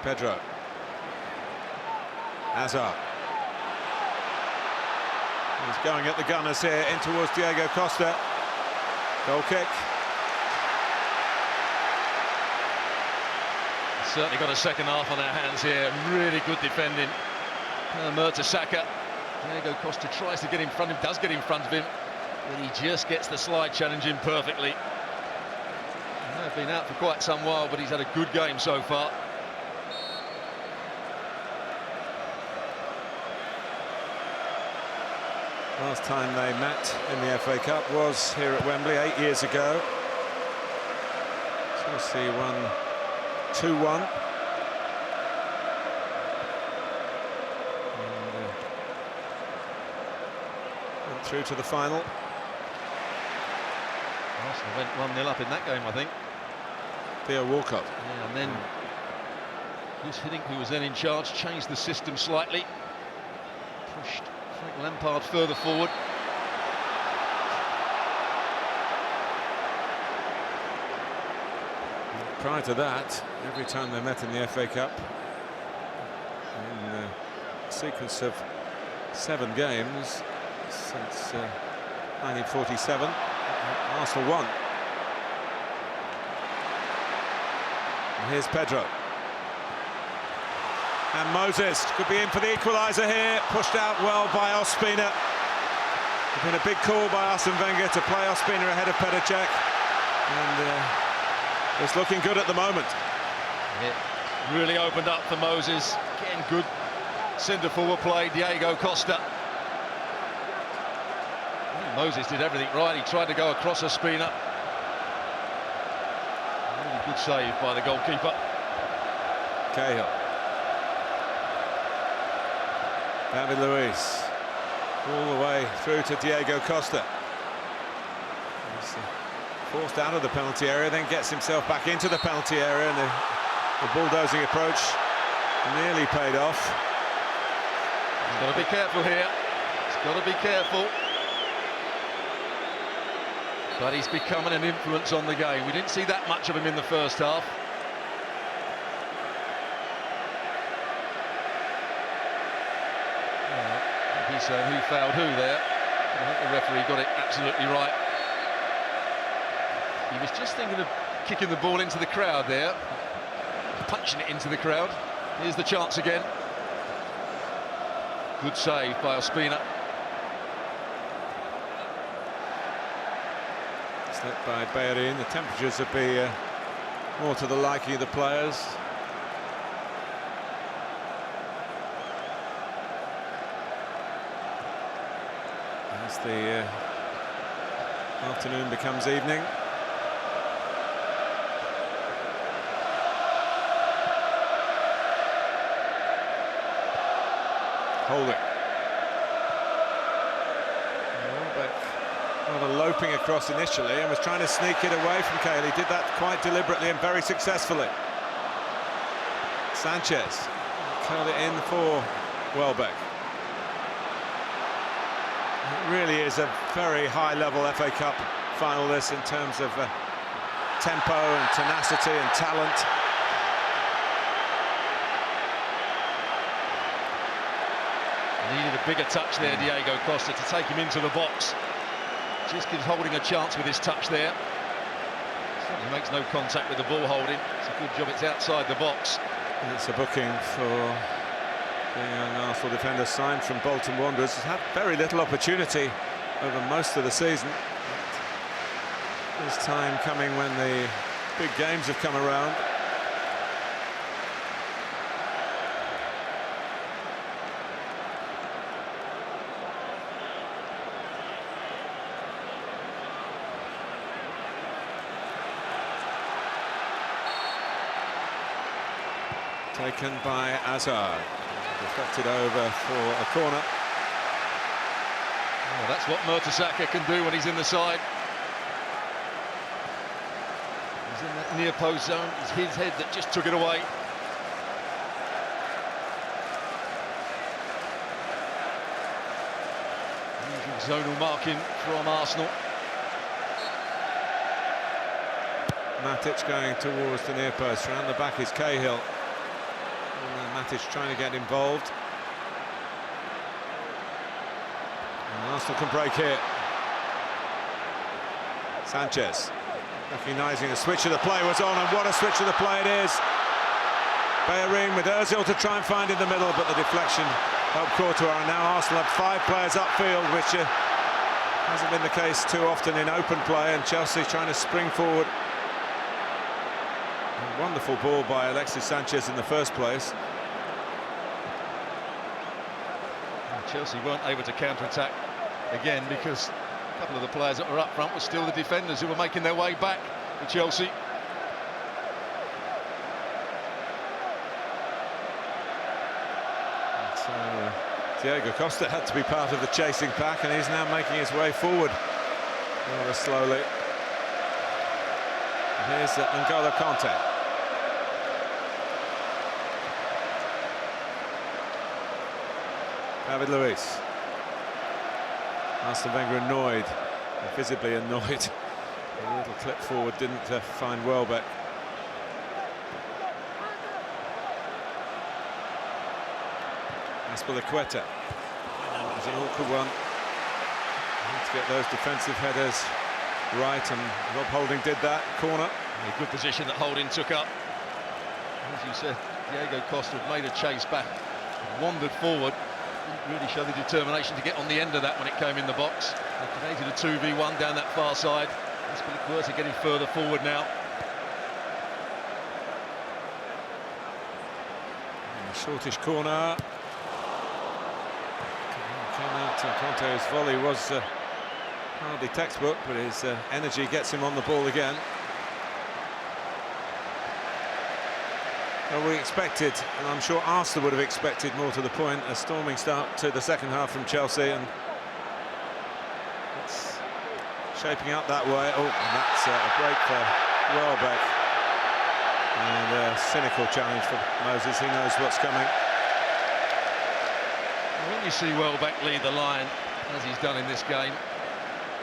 Pedro. Hazard. He's going at the gunners here, in towards Diego Costa. Goal kick. Certainly got a second half on our hands here. Really good defending. Mertesacker. Diego Costa tries to get in front of him, does get in front of him, but he just gets the slide challenge in perfectly. He's been out for quite some while, but he's had a good game so far. Last time they met in the FA Cup was here at Wembley 8 years ago. Chelsea won 2-1. through to the final. Arsenal went 1-0 up in that game, I think. Theo Walcott. Yeah, and then Chris Hiddink, who was then in charge, changed the system slightly. Pushed Frank Lampard further forward. Prior to that, every time they met in the FA Cup, in a sequence of 7 games since 1947, Arsenal won. And here's Pedro. And Moses could be in for the equaliser here, pushed out well by Ospina. It's been a big call by Arsene Wenger to play Ospina ahead of Petr Cech. And it's looking good at the moment. It really opened up for Moses. Again, good centre-forward play, Diego Costa. Moses did everything right. He tried to go across Ospina. Really good save by the goalkeeper. Cahill. David Luiz. All the way through to Diego Costa. He's forced out of the penalty area, then gets himself back into the penalty area, and the bulldozing approach nearly paid off. He's got to be careful here. He's got to be careful. But he's becoming an influence on the game. We didn't see that much of him in the first half. He's saying who fouled who there. I think the referee got it absolutely right. He was just thinking of kicking the ball into the crowd there, punching it into the crowd. Here's the chance again. Good save by Ospina. Slipped by Bellerin. The temperatures would be more to the liking of the players. As the afternoon becomes evening. Holding. Welbeck rather loping across initially and was trying to sneak it away from Cahill. He did that quite deliberately and very successfully. Sanchez curled it in for Welbeck. It really is a very high-level FA Cup final, this, in terms of tempo and tenacity and talent. Needed a bigger touch there, Diego Costa, to take him into the box. Just gives Holding a chance with his touch there. Certainly makes no contact with the ball, Holding. It's a good job it's outside the box. And it's a booking for the young Arsenal defender signed from Bolton Wanderers. Has had very little opportunity over most of the season. This time coming when the big games have come around. Taken by Hazard, deflected over for a corner. Oh, that's what Mertesacker can do when he's in the side. He's in that near post zone. It's his head that just took it away. Usual zonal marking from Arsenal. Matic going towards the near post. Around the back is Cahill. Matic trying to get involved. And Arsenal can break here. Sanchez recognising the switch of the play was on, and what a switch of the play it is. Bellerin with Ozil to try and find in the middle, but the deflection helped Courtois, and now Arsenal have 5 players upfield, which hasn't been the case too often in open play, and Chelsea trying to spring forward. A wonderful ball by Alexis Sanchez in the first place. Chelsea weren't able to counter-attack again because a couple of the players that were up front were still the defenders who were making their way back to Chelsea. So Diego Costa had to be part of the chasing pack, and he's now making his way forward rather slowly. Here's N'Golo Kanté. David Luiz. Arsene Wenger annoyed, visibly annoyed. A little clip forward didn't find Welbeck. Azpilicueta. That was an awkward one. Need to get those defensive headers right, and Rob Holding did that. Corner. A good position that Holding took up. As you said, Diego Costa had made a chase back, wandered forward, didn't really show the determination to get on the end of that when it came in the box. They created a 2v1 down that far side. Azpilicueta getting further forward now. And a shortish corner. Came out, Conte's volley was hardly textbook, but his energy gets him on the ball again. Well, we expected, and I'm sure Arsenal would have expected more to the point, a storming start to the second half from Chelsea, and it's shaping up that way. Oh, and that's a break for Welbeck, and a cynical challenge for Moses. He knows what's coming. When you see Welbeck lead the line, as he's done in this game,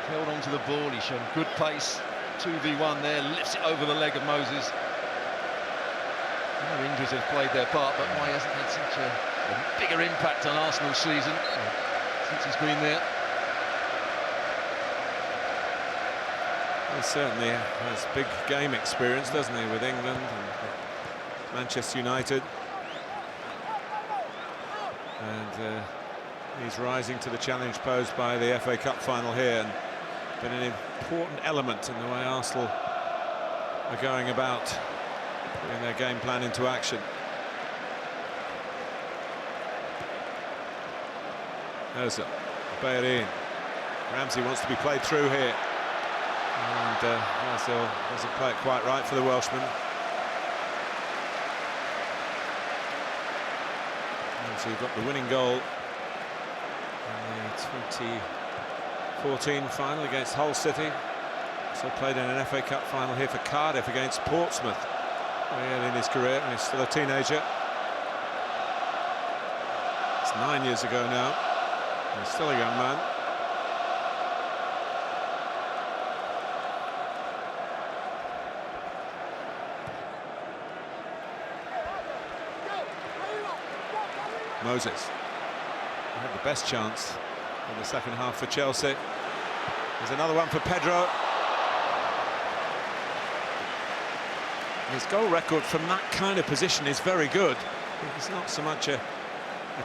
held on to the ball, he's shown good pace, 2v1 there, lifts it over the leg of Moses. I know injuries have played their part, but why hasn't had such a bigger impact on Arsenal's season since he's been there? He certainly has big game experience, doesn't he, with England and Manchester United. And he's rising to the challenge posed by the FA Cup final here, and been an important element in the way Arsenal are going about putting their game plan into action. Ozil, Bellerin. Ramsey wants to be played through here, and Ozil doesn't play it quite right for the Welshman. So he got the winning goal in the 2014 final against Hull City. Also played in an FA Cup final here for Cardiff against Portsmouth early in his career, and he's still a teenager. It's 9 years ago now. He's still a young man. Moses had the best chance in the second half for Chelsea. There's another one for Pedro. His goal record from that kind of position is very good. It's not so much a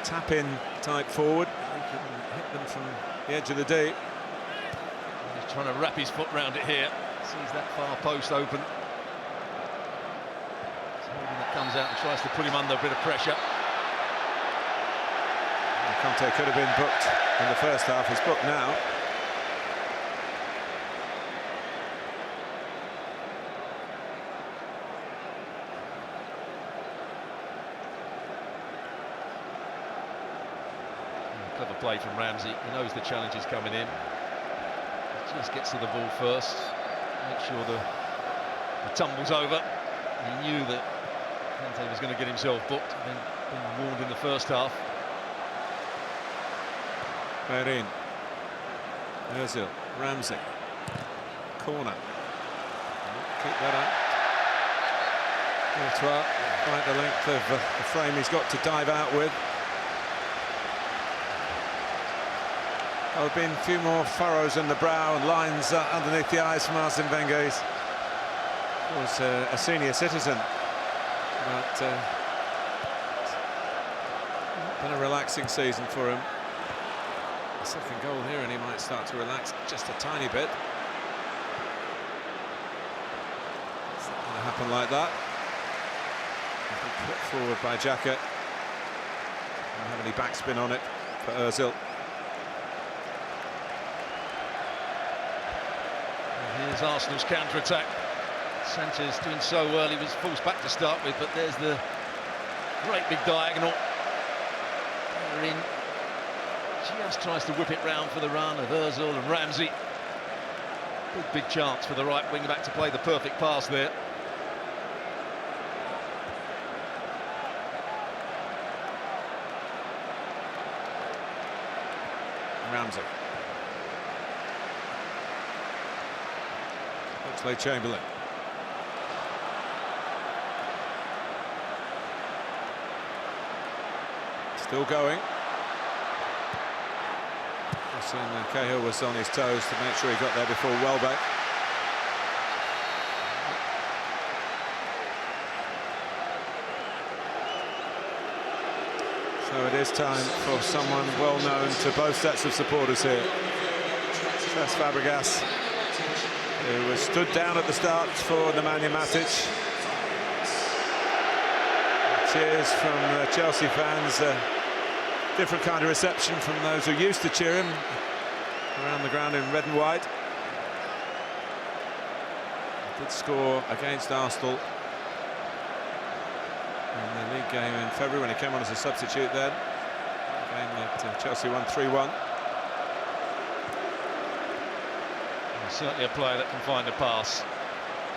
tap-in type forward. He can hit them from the edge of the D. He's trying to wrap his foot round it here. Sees that far post open. That comes out and tries to put him under a bit of pressure. Conte could have been booked in the first half. He's booked now. Clever play from Ramsey. He knows the challenge is coming in. He just gets to the ball first. Make sure the tumble's over. He knew that Conte was going to get himself booked. Been warned in the first half. Bellerin, Ozil, Ramsey, corner. Keep that up. Courtois, quite the length of the frame he's got to dive out with. There have been a few more furrows in the brow and lines underneath the eyes from Arsene Wenger. He was a senior citizen, but it's been a relaxing season for him. Second goal here, and he might start to relax just a tiny bit. It's not going to happen like that. Put forward by Xhaka. Don't have any backspin on it for Ozil. And here's Arsenal's counter-attack. Sanchez doing so well. He was forced back to start with, but there's the great big diagonal. They're in. just tries to whip it round for the run of Ozil and Ramsey. Big chance for the right wing back to play the perfect pass there. Ramsey. Oxlade-Chamberlain. Still going. Cahill was on his toes to make sure he got there before Welbeck. So it is time for someone well known to both sets of supporters here. Cesc Fabregas, who was stood down at the start for Nemanja Matic. Cheers from the Chelsea fans. Different kind of reception from those who used to cheer him around the ground in red and white. He did score against Arsenal in the league game in February when he came on as a substitute then. A game that Chelsea won 3-1. Certainly a player that can find a pass.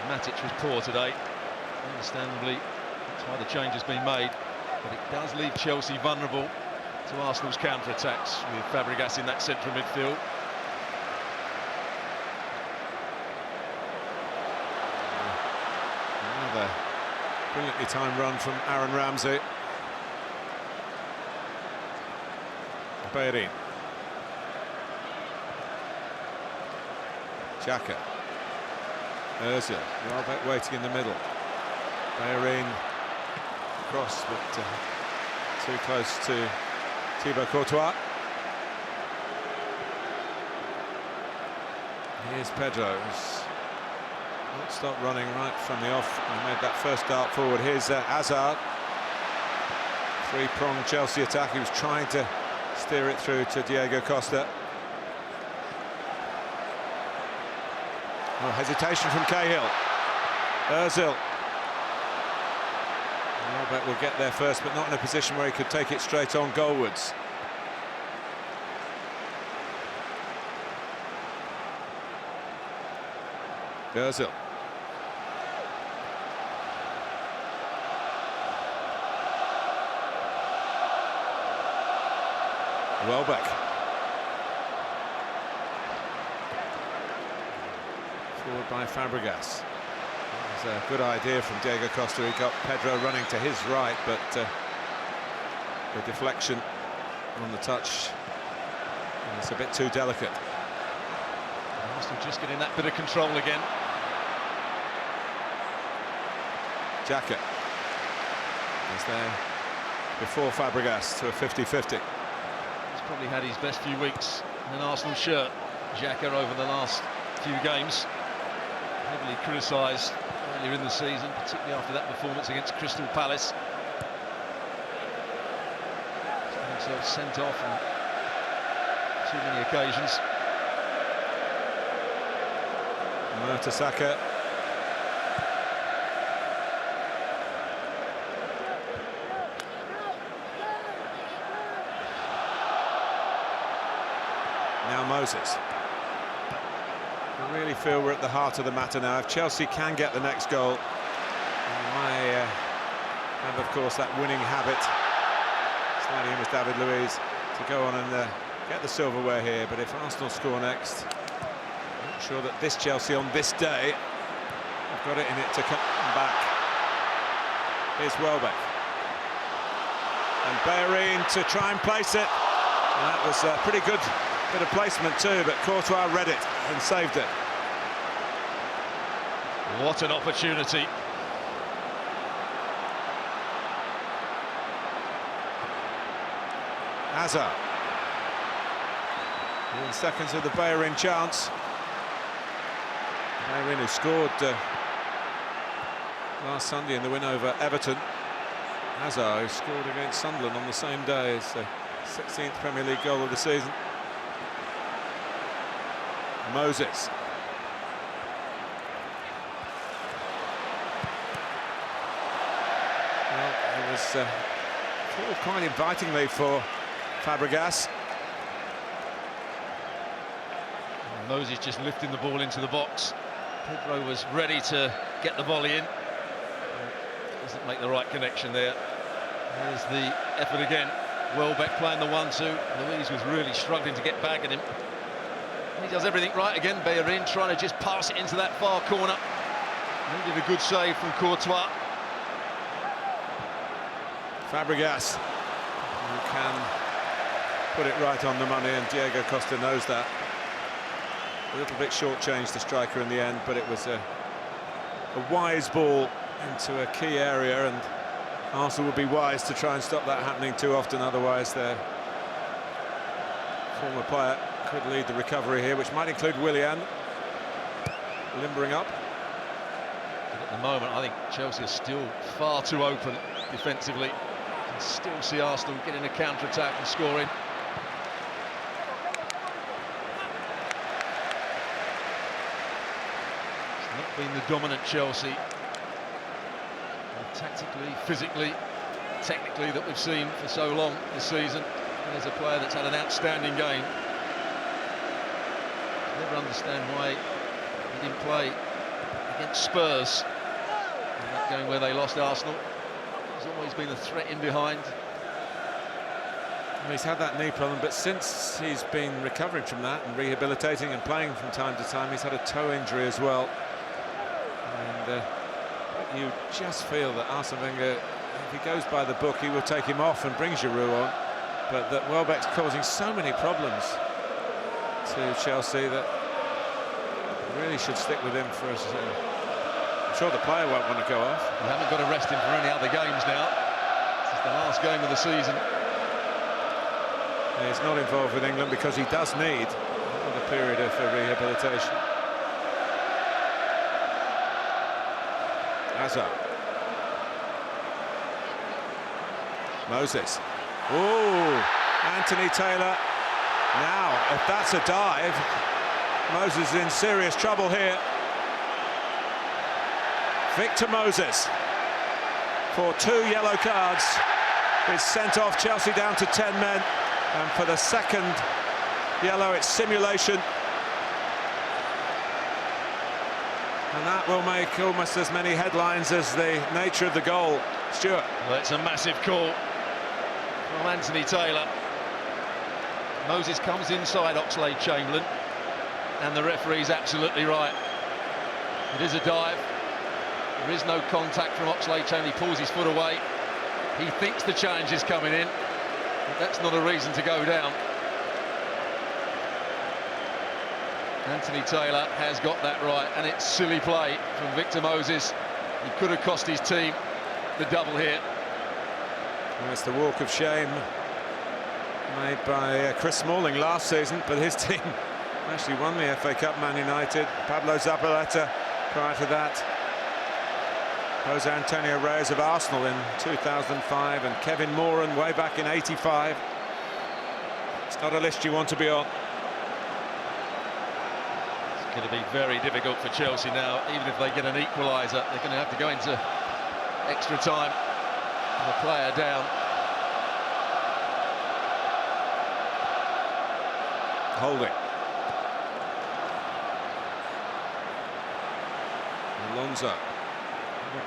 Matic was poor today. Understandably, that's why the change has been made. But it does leave Chelsea vulnerable to Arsenal's counter-attacks with Fabregas in that central midfield. Another brilliantly timed run from Aaron Ramsey. Bellerin. Xhaka. Ozil. Welbeck waiting in the middle. Bellerin cross, but too close to Thibaut Courtois. Here's Pedro, who's not stopped running right from the off. He made that first dart forward. Here's Hazard. Three-pronged Chelsea attack. He was trying to steer it through to Diego Costa. Oh, hesitation from Cahill. Ozil. Welbeck will get there first, but not in a position where he could take it straight on goalwards. Ozil. Welbeck. Forward by Fabregas. It was a good idea from Diego Costa. He got Pedro running to his right, but the deflection on the touch is a bit too delicate. Arsenal just getting that bit of control again. Xhaka is there before Fabregas to a 50-50. He's probably had his best few weeks in an Arsenal shirt, Xhaka, over the last few games. Heavily criticised earlier in the season, particularly after that performance against Crystal Palace. He's got himself sent off on too many occasions. Mertesacker. Now Moses. I really feel we're at the heart of the matter now. If Chelsea can get the next goal, they might have, of course, that winning habit, sliding in with David Luiz, to go on and get the silverware here. But if Arsenal score next, I'm not sure that this Chelsea on this day have got it in it to come back. Here's Welbeck. And Bellerin to try and place it. And that was a pretty good bit of placement too, but Courtois read it and saved it. What an opportunity. Hazard. Within seconds of the Bellerin chance. Bellerin, who scored last Sunday in the win over Everton. Hazard, who scored against Sunderland on the same day as the 16th Premier League goal of the season. Moses. Well, it was quite invitingly for Fabregas. Moses just lifting the ball into the box. Pedro was ready to get the volley in. Doesn't make the right connection there. Here's the effort again. Welbeck playing the 1-2. Luiz was really struggling to get back at him. And he does everything right again. Bellerin trying to just pass it into that far corner. Needed a good save from Courtois. Fabregas, who can put it right on the money, and Diego Costa knows that. A little bit short-changed the striker in the end, but it was a wise ball into a key area, and Arsenal would be wise to try and stop that happening too often, otherwise their former player could lead the recovery here, which might include Willian limbering up. But at the moment, I think Chelsea are still far too open defensively. You can still see Arsenal getting a counter-attack and scoring. It's not been the dominant Chelsea, tactically, physically, technically, that we've seen for so long this season. There's a player that's had an outstanding game. I never understand why he didn't play against Spurs in that game where they lost Arsenal. He's always been a threat in behind. Well, he's had that knee problem, but since he's been recovering from that and rehabilitating and playing from time to time, he's had a toe injury as well. And you just feel that Arsene Wenger, if he goes by the book, he will take him off and bring Giroud on. But that Welbeck's causing so many problems to Chelsea that really should stick with him for us. I'm sure the player won't want to go off. We haven't got to rest him for any other games now. This is the last game of the season. And he's not involved with England because he does need another period of rehabilitation. Hazard. Moses. Oh, Anthony Taylor. Now, if that's a dive, Moses is in serious trouble here. Victor Moses, for 2 yellow cards, is sent off. Chelsea down to 10 men, and for the second yellow, it's simulation. And that will make almost as many headlines as the nature of the goal. Stuart. Well, it's a massive call from Anthony Taylor. Moses comes inside Oxlade-Chamberlain, and the referee's absolutely right. It is a dive. There is no contact from Oxlade-Chamberlain. He pulls his foot away. He thinks the challenge is coming in, but that's not a reason to go down. Anthony Taylor has got that right, and it's silly play from Victor Moses. He could have cost his team the double here. And it's the walk of shame made by Chris Smalling last season, but his team actually won the FA Cup, Man United. Pablo Zabaleta prior to that. Jose Antonio Reyes of Arsenal in 2005, and Kevin Moran way back in '85. It's not a list you want to be on. It's going to be very difficult for Chelsea now. Even if they get an equaliser, they're going to have to go into extra time with a player down. Holding. Alonso.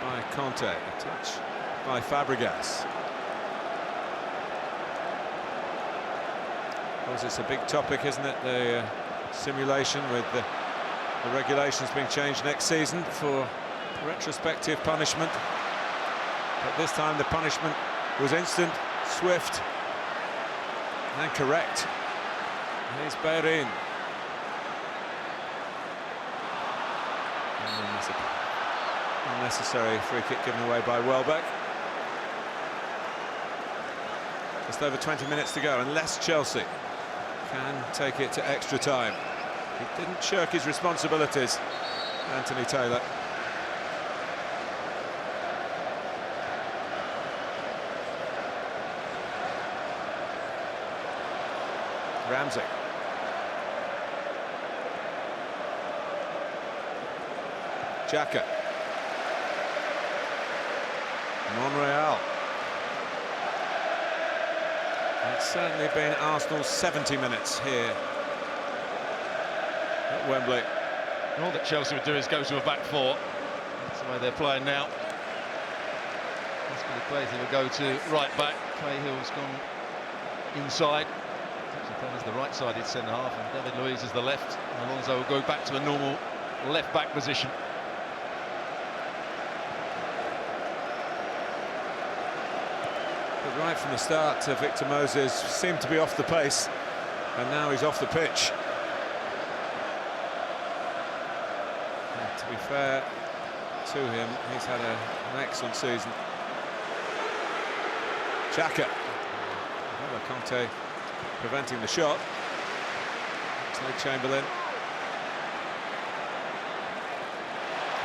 By Conte, a touch by Fabregas. Of course, it's a big topic, isn't it? The simulation with the regulations being changed next season for retrospective punishment. But this time the punishment was instant, swift, and correct. Here's Bellerin. Unnecessary free kick given away by Welbeck. Just over 20 minutes to go, unless Chelsea can take it to extra time. He didn't shirk his responsibilities, Anthony Taylor. Ramsey. Xhaka. Monreal. It's certainly been Arsenal's 70 minutes here at at Wembley. All that Chelsea would do is go to a back four. That's the way they're playing now. Basically, will go to right back. Cahill's gone inside. Actually playing as the right-sided centre-half, and David Luiz is the left. And Alonso will go back to a normal left-back position. But right from the start, Victor Moses seemed to be off the pace, and now he's off the pitch. And to be fair to him, he's had an excellent season. Xhaka. Conte preventing the shot. Chamberlain.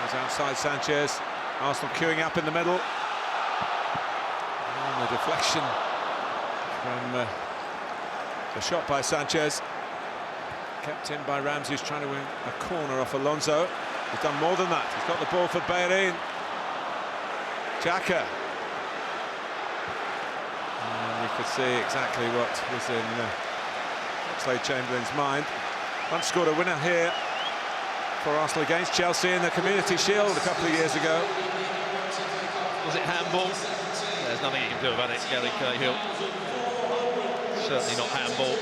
Goes outside Sanchez. Arsenal queuing up in the middle. And the deflection from the shot by Sanchez. Kept in by Ramsey, who's trying to win a corner off Alonso. He's done more than that. He's got the ball for Bellerin. Xhaka. You could see exactly what was in Chamberlain's mind. Once scored a winner here for Arsenal against Chelsea in the Community Shield a couple of years ago. Was it handball? There's nothing you can do about it, Gary Cahill. Certainly not handball.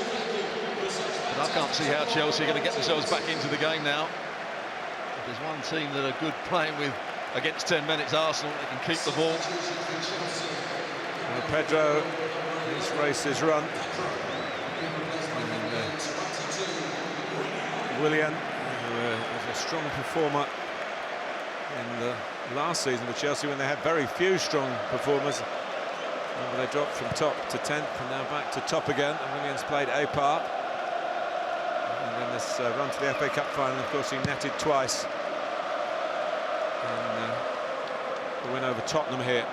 But I can't see how Chelsea are going to get themselves back into the game now. If there's one team that are good playing with against 10 men, it's Arsenal. They can keep the ball. Pedro, this race is run. And, Willian, who was a strong performer in the last season with Chelsea when they had very few strong performers. Remember, they dropped from top to 10th and now back to top again. And Willian's played a part. And then this run to the FA Cup final, of course, he netted twice. And the win over Tottenham here.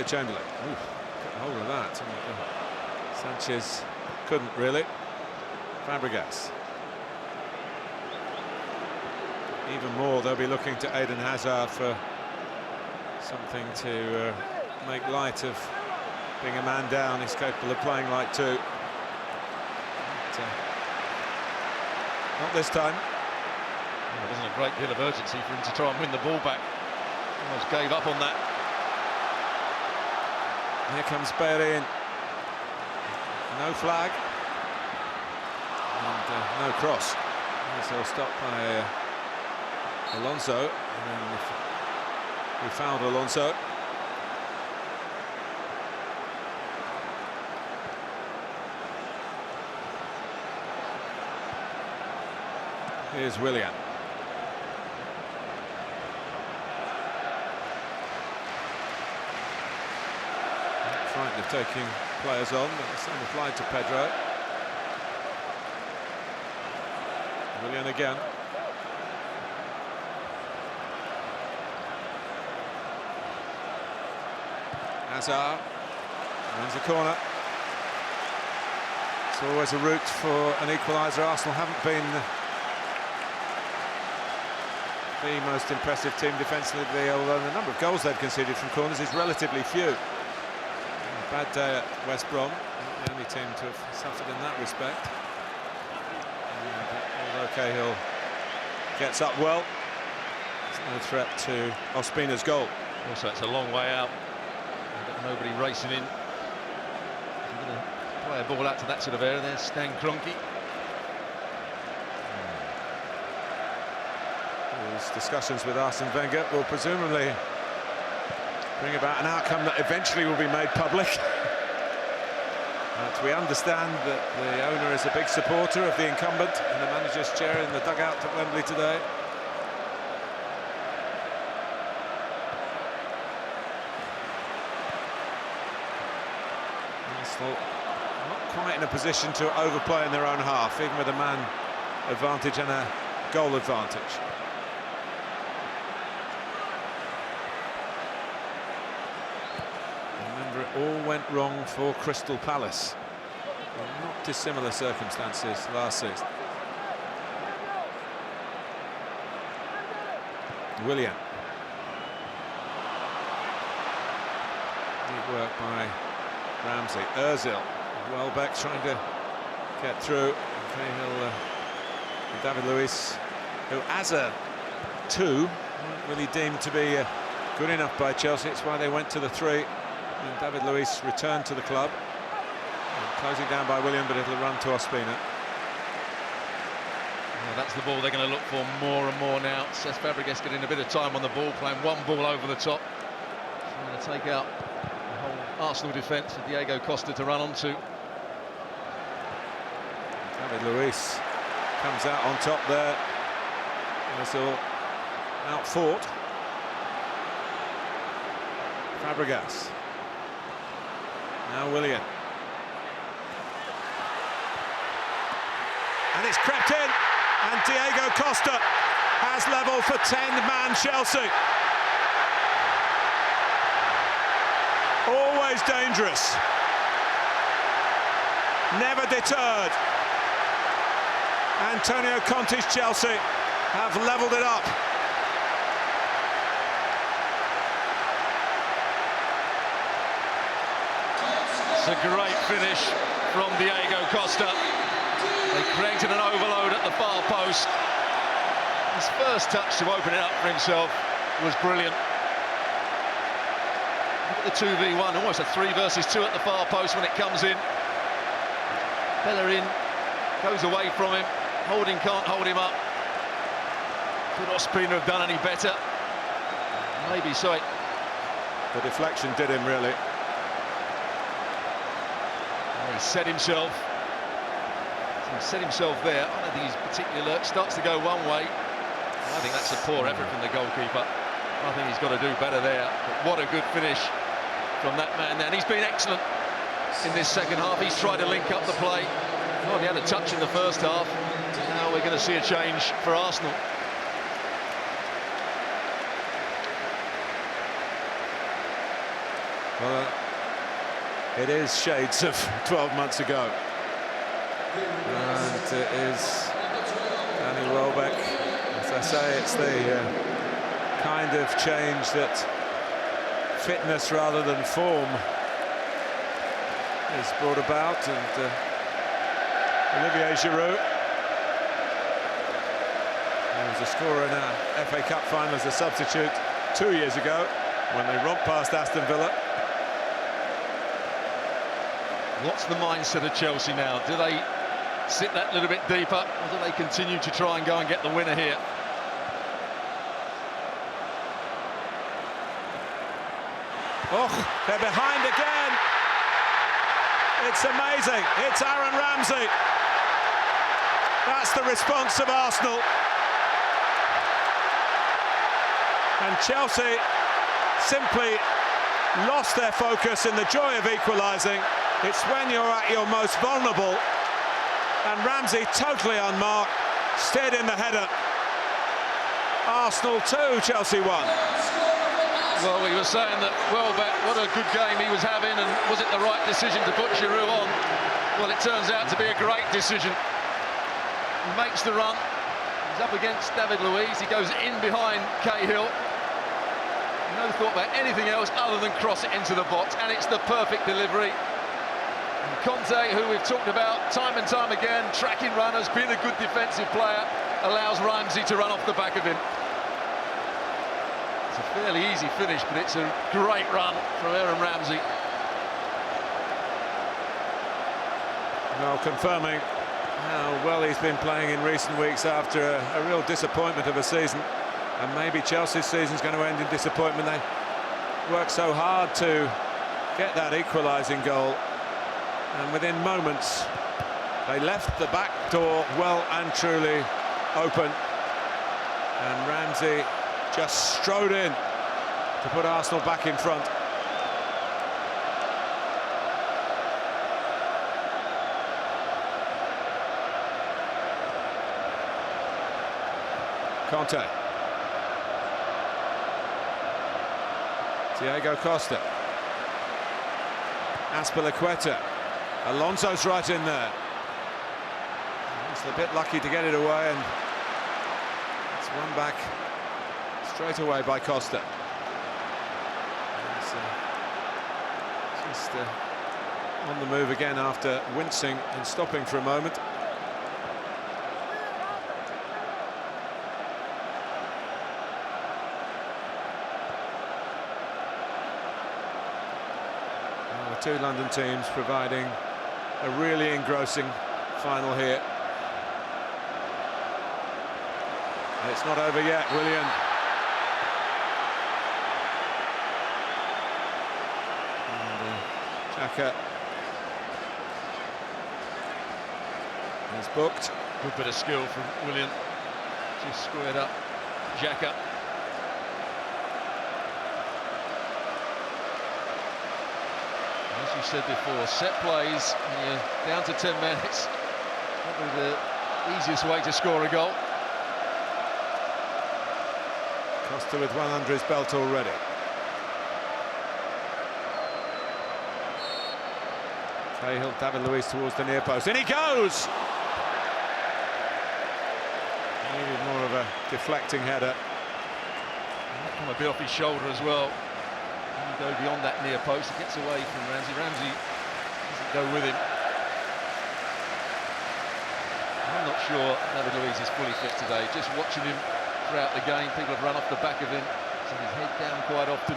Chamberlain. Ooh, got hold of that. Sanchez couldn't really. Fabregas. Even more, they'll be looking to Eden Hazard for something to make light of being a man down. He's capable of playing like two. But, not this time. Well, there wasn't a great deal of urgency for him to try and win the ball back. Almost gave up on that. Here comes Bellerin. No flag. And no cross. So stopped by Alonso. And then he fouled Alonso. Here's Willian. Frightened of taking players on, but the same applied to Pedro. Willian again. Hazard wins the corner. It's always a route for an equaliser. Arsenal haven't been the most impressive team defensively, although the number of goals they've conceded from corners is relatively few. Bad day at West Brom, the only team to have suffered in that respect. Although Cahill gets up well, there's no threat to Ospina's goal. Also, it's a long way out. Got nobody racing in. You're going to play a ball out to that sort of area. There's Stan Kroenke. These discussions with Arsene Wenger will presumably bring about an outcome that eventually will be made public. But we understand that the owner is a big supporter of the incumbent in the manager's chair in the dugout at Wembley today. Arsenal not quite in a position to overplay in their own half, even with a man advantage and a goal advantage. Remember, it all went wrong for Crystal Palace in not dissimilar circumstances last season. Willian. Good work by Ramsey, Ozil, Welbeck trying to get through. Cahill, David Luiz, who as a two, weren't really deemed to be good enough by Chelsea. It's why they went to the three. And David Luiz returned to the club. And closing down by William, but it'll run to Ospina. Well, that's the ball they're going to look for more and more now. Cesc Fabregas getting a bit of time on the ball, playing one ball over the top. Trying to take out the whole Arsenal defence for Diego Costa to run onto. David Luiz comes out on top there. Ozil out fought. Fabregas. Now Willian. And it's crept in, and Diego Costa has level for 10-man Chelsea. Always dangerous. Never deterred. Antonio Conte's Chelsea have levelled it up. It's a great finish from Diego Costa. They created an overload at the far post. His first touch to open it up for himself was brilliant. Look at the 2v1, almost a 3 versus 2 at the far post when it comes in. Bellerin goes away from him. Holding can't hold him up. Could Ospina have done any better? Maybe so. The deflection did him, really. He set himself. He set himself there. I don't think he's particularly alert. Starts to go one way. I think that's a poor effort from the goalkeeper. I think he's got to do better there. But what a good finish from that man there. And he's been excellent in this second half. He's tried to link up the play. Oh, he had a touch in the first half. Now we're going to see a change for Arsenal. Well, it is shades of 12 months ago. And it is Danny Welbeck. As I say, it's the kind of change that fitness rather than form is brought about. And Olivier Giroud, who was a scorer in our FA Cup final as a substitute 2 years ago when they romped past Aston Villa. What's the mindset of Chelsea now? Do they sit that little bit deeper, or do they continue to try and go and get the winner here? Oh, they're behind again. It's amazing. It's Aaron Ramsey. That's the response of Arsenal. And Chelsea simply lost their focus in the joy of equalising. It's when you're at your most vulnerable, and Ramsey, totally unmarked, steered in the header. Arsenal 2, Chelsea 1. Well, we were saying that Welbeck, what a good game he was having, and was it the right decision to put Giroud on? Well, it turns out to be a great decision. He makes the run. He's up against David Luiz. He goes in behind Cahill. No thought about anything else other than cross it into the box, and it's the perfect delivery. Conte, who we've talked about time and time again, tracking runners, being a good defensive player, allows Ramsey to run off the back of him. It's a fairly easy finish, but it's a great run from Aaron Ramsey. Well, confirming how well he's been playing in recent weeks after a real disappointment of a season. And maybe Chelsea's season's going to end in disappointment. They worked so hard to get that equalising goal. And within moments, they left the back door well and truly open. And Ramsey just strode in to put Arsenal back in front. Conte. Diego Costa. Azpilicueta. Alonso's right in there. He's a bit lucky to get it away, and it's won back straight away by Costa. It's just on the move again after wincing and stopping for a moment. Well, the two London teams providing a really engrossing final here. And it's not over yet, Willian. Xhaka is booked. Good bit of skill from Willian. Just squared up Xhaka. As you said before, set plays when you're down to 10 minutes. Probably the easiest way to score a goal. Costa with one under his belt already. Cahill, David Luiz towards the near post, and he goes! Needed more of a deflecting header. That come a bit off his shoulder as well. When you go beyond that near post, he gets away from Ramsey. Ramsey doesn't go with him. I'm not sure David Luiz is fully fit today. Just watching him throughout the game, people have run off the back of him, so his head down quite often.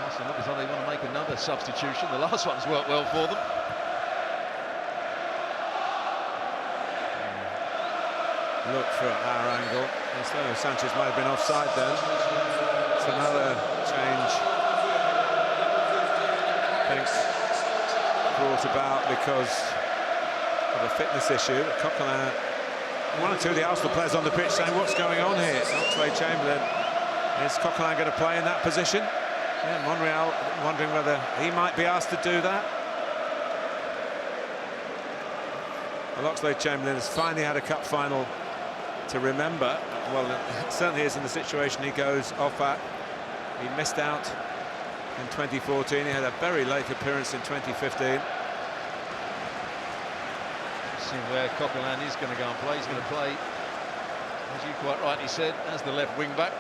Arsenal look as though they want to make another substitution. The last one's worked well for them. Look for our angle. Sanchez might have been offside then. It's another change. Thanks. Brought about because of a fitness issue. Coquelin, one or two of the Arsenal players on the pitch saying, what's going on here? Oxlade-Chamberlain. Is Coquelin going to play in that position? Yeah, Monreal wondering whether he might be asked to do that. Well, Oxlade-Chamberlain has finally had a cup final to remember. Well, it certainly is in the situation he goes off at. He missed out in 2014. He had a very late appearance in 2015. See where Coquelin is going to go and play. He's going to play, as you quite rightly said, as the left wing back.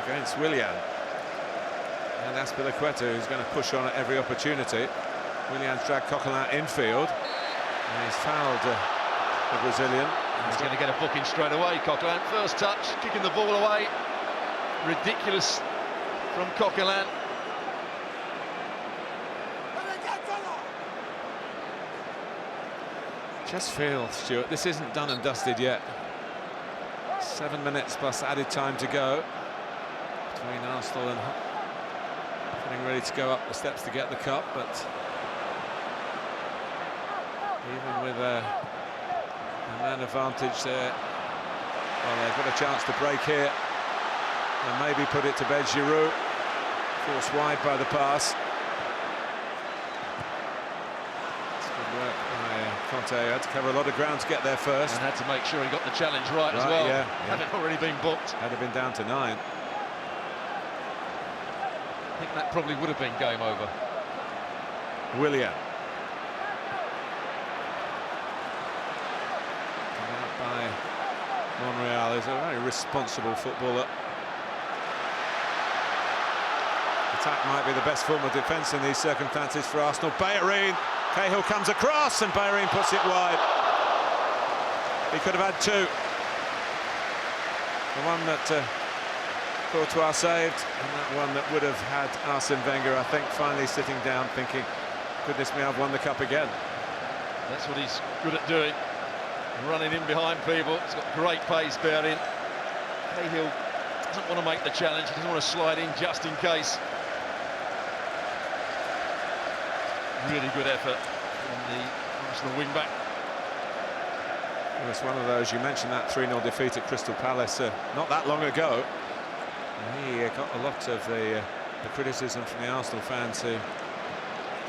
Against Willian. And Azpilicueta, who's going to push on at every opportunity. Willian's dragged Coquelin infield. And he's fouled the Brazilian. He's going to get a booking straight away, Coquelin. First touch, kicking the ball away. Ridiculous from Coquelin. Just feel, Stuart, this isn't done and dusted yet. 7 minutes plus added time to go between Arsenal and getting ready to go up the steps to get the cup, but even with a man advantage there, well, they've got a chance to break here and maybe put it to bed. Giroud forced wide by the pass. It's good work by Conte. Had to cover a lot of ground to get there first. And had to make sure he got the challenge right as well. Yeah. Had it already been booked. Had it been down to 9. I think that probably would have been game over. Willian. By Monreal, is a very responsible footballer. Attack might be the best form of defence in these circumstances for Arsenal. Bellerin, Cahill comes across and Bellerin puts it wide. He could have had two. The one that Courtois saved, and that one that would have had Arsene Wenger, I think, finally sitting down thinking, goodness me, I've won the cup again. That's what he's good at doing. Running in behind people. He's got great pace, Bellerin. Cahill doesn't want to make the challenge. He doesn't want to slide in just in case. Really good effort from the Arsenal wing-back. Well, it's one of those, you mentioned that 3-0 defeat at Crystal Palace not that long ago. And he got a lot of the criticism from the Arsenal fans who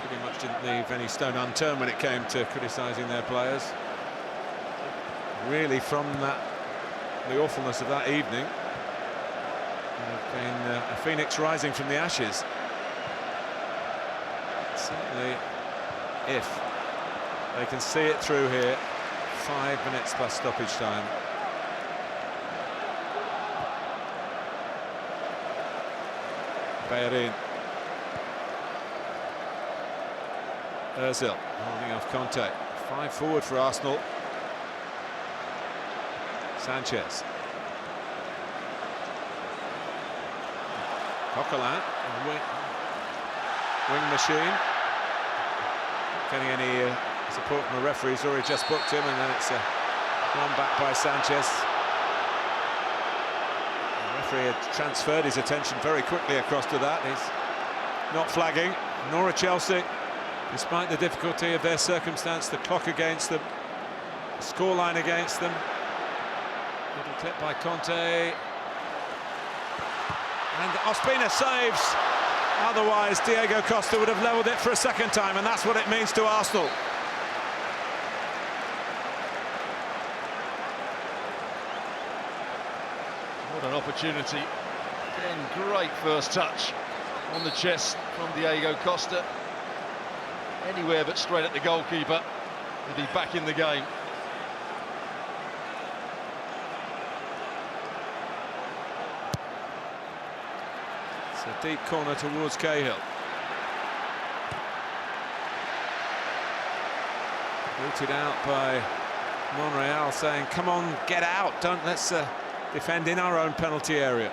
pretty much didn't leave any stone unturned when it came to criticising their players. Really, from the awfulness of that evening, have been a phoenix rising from the ashes. Certainly, if they can see it through here, 5 minutes plus stoppage time. Bellerin. Ozil holding off Conte. 5 forward for Arsenal. Sanchez. Coquelin, wing machine. Getting any support from the referee. He's already just booked him, and then it's run back by Sanchez. The referee had transferred his attention very quickly across to that. He's not flagging, nor are Chelsea, despite the difficulty of their circumstance, the clock against them, the scoreline against them. Little clip by Conte. And Ospina saves. Otherwise, Diego Costa would have levelled it for a second time, and that's what it means to Arsenal. What an opportunity. Again, great first touch on the chest from Diego Costa. Anywhere but straight at the goalkeeper. He'll be back in the game. A deep corner towards Cahill. Rooted out by Monreal, saying, come on, get out, let's defend in our own penalty area.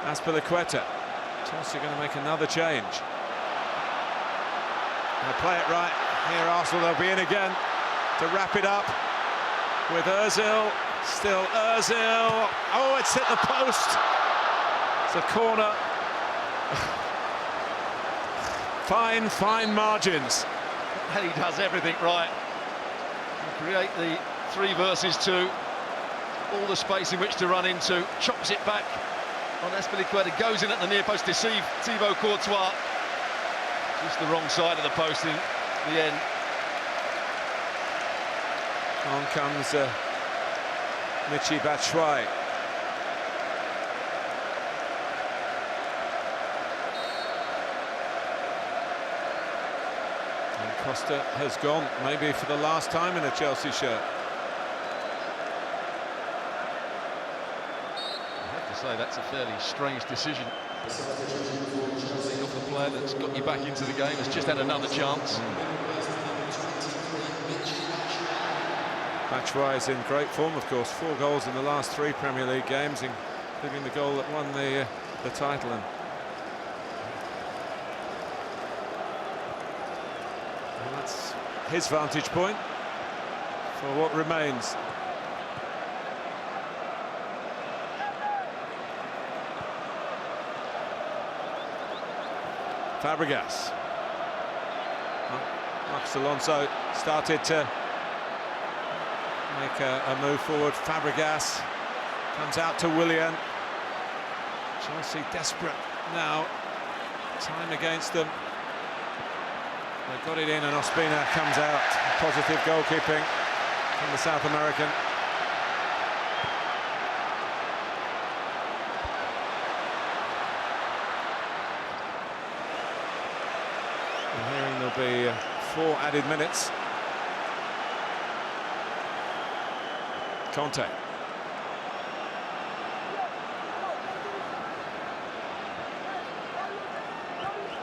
Azpilicueta. Chelsea are going to make another change. They'll play it right. Here Arsenal, they'll be in again to wrap it up with Ozil. Still Ozil. Oh, it's hit the post. It's a corner. Fine margins. And he does everything right. He create the 3 versus 2. All the space in which to run into. Chops it back on Azpilicueta. Goes in at the near post to deceive Thibaut Courtois. Just the wrong side of the post in the end. On comes Michy Batshuayi. And Costa has gone, maybe for the last time in a Chelsea shirt. I have to say that's a fairly strange decision. Off the player that's got you back into the game has just had another chance. Batshuayi is in great form, of course. 4 goals in the last 3 Premier League games, including the goal that won the title. And that's his vantage point for what remains. Fabregas. Marcos Alonso started to make a move forward. Fabregas comes out to Willian. Chelsea desperate now. Time against them. They got it in, and Ospina comes out. Positive goalkeeping from the South American. And hearing there'll be 4 added minutes. Conte.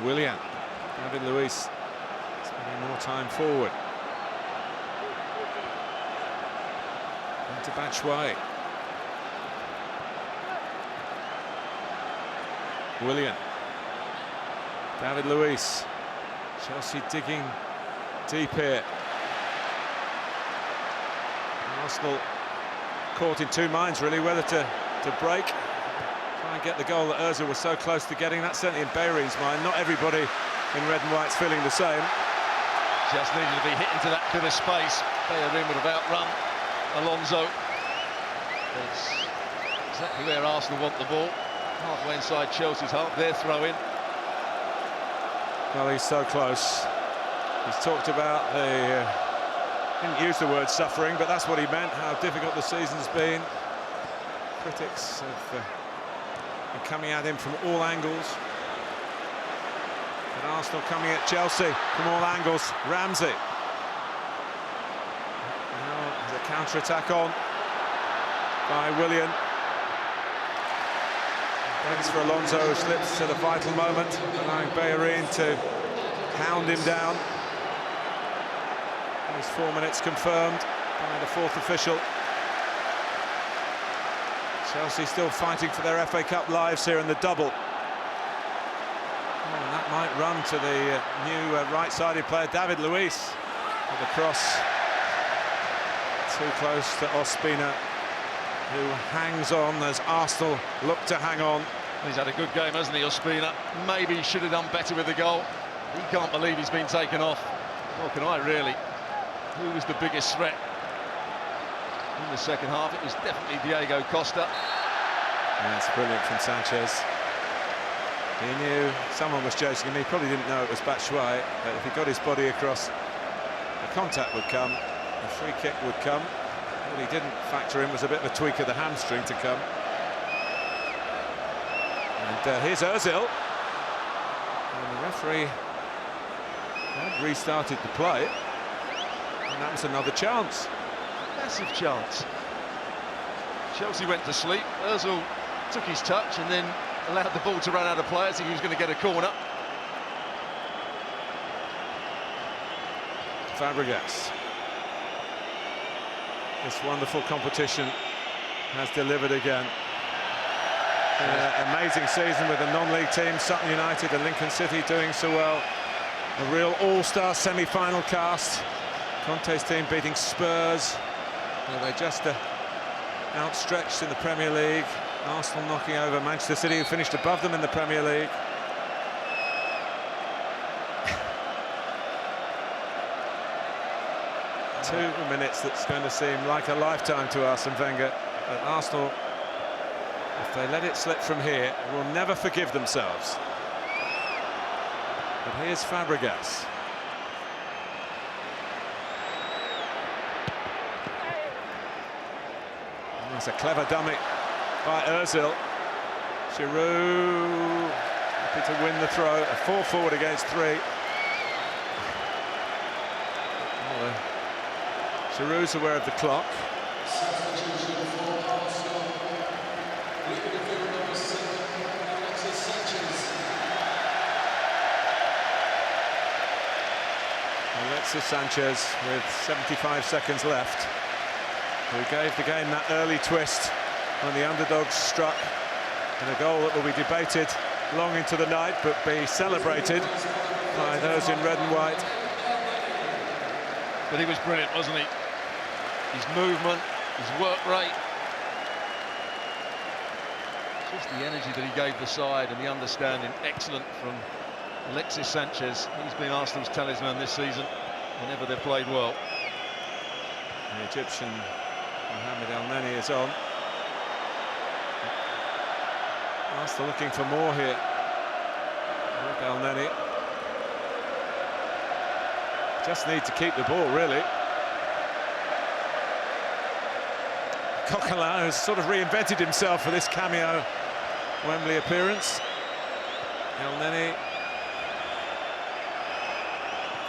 Willian. David Luiz spending more time forward. Into Batshuayi. Willian. David Luiz. Chelsea digging deep here. Arsenal caught in 2 minds, really, whether to break, try and get the goal that Ozil was so close to getting. That's certainly in Bellerin's mind. Not everybody in red and white's feeling the same. Just needed to be hit into that bit of space. Bellerin would have outrun Alonso. That's exactly where Arsenal want the ball. Halfway inside Chelsea's half. Their throw-in. Well, he's so close. He's talked about the... didn't use the word suffering, but that's what he meant, how difficult the season's been. Critics have been coming at him from all angles. But Arsenal coming at Chelsea from all angles. Ramsey. Now there's a counter-attack on by Willian. Waits for Alonso, who slips at a vital moment, allowing Bellerin to hound him down. There's 4 minutes confirmed by the fourth official. Chelsea still fighting for their FA Cup lives here in the double. Oh, and that might run to the new right-sided player, David Luiz, with a cross too close to Ospina, who hangs on as Arsenal look to hang on. He's had a good game, hasn't he, Ospina? Maybe he should have done better with the goal. He can't believe he's been taken off. Nor can I, really. Who was the biggest threat in the second half? It was definitely Diego Costa. That's brilliant from Sanchez. He knew someone was chasing him. He probably didn't know it was Batshuayi, but if he got his body across, the contact would come, the free kick would come. What he didn't factor in was a bit of a tweak of the hamstring to come. And here's Ozil. And the referee had restarted the play. And that was another chance. Massive chance. Chelsea went to sleep. Ozil took his touch and then allowed the ball to run out of play as he was going to get a corner. Fabregas. This wonderful competition has delivered again. Amazing season with the non-league teams, Sutton United and Lincoln City doing so well. A real all-star semi-final cast. Conte's team beating Spurs. They're just outstretched in the Premier League. Arsenal knocking over Manchester City, who finished above them in the Premier League. Two minutes that's going to seem like a lifetime to Arsene Wenger. But Arsenal, if they let it slip from here, will never forgive themselves. But here's Fabregas. That's a clever dummy by Ozil. Giroud happy to win the throw. A 4 forward against 3. Giroud's aware of the clock. Alexis Sanchez with 75 seconds left, who gave the game that early twist when the underdogs struck, and a goal that will be debated long into the night but be celebrated by those in red and white. But he was brilliant, wasn't he? His movement, his work rate, just the energy that he gave the side and the understanding, excellent from Alexis Sanchez. He's been Arsenal's talisman this season whenever they've played well. The Egyptian Mohamed El Neni is on. Arsenal looking for more here with El Neni. Just need to keep the ball, really. Coquelin has sort of reinvented himself for this cameo Wembley appearance. El Neni.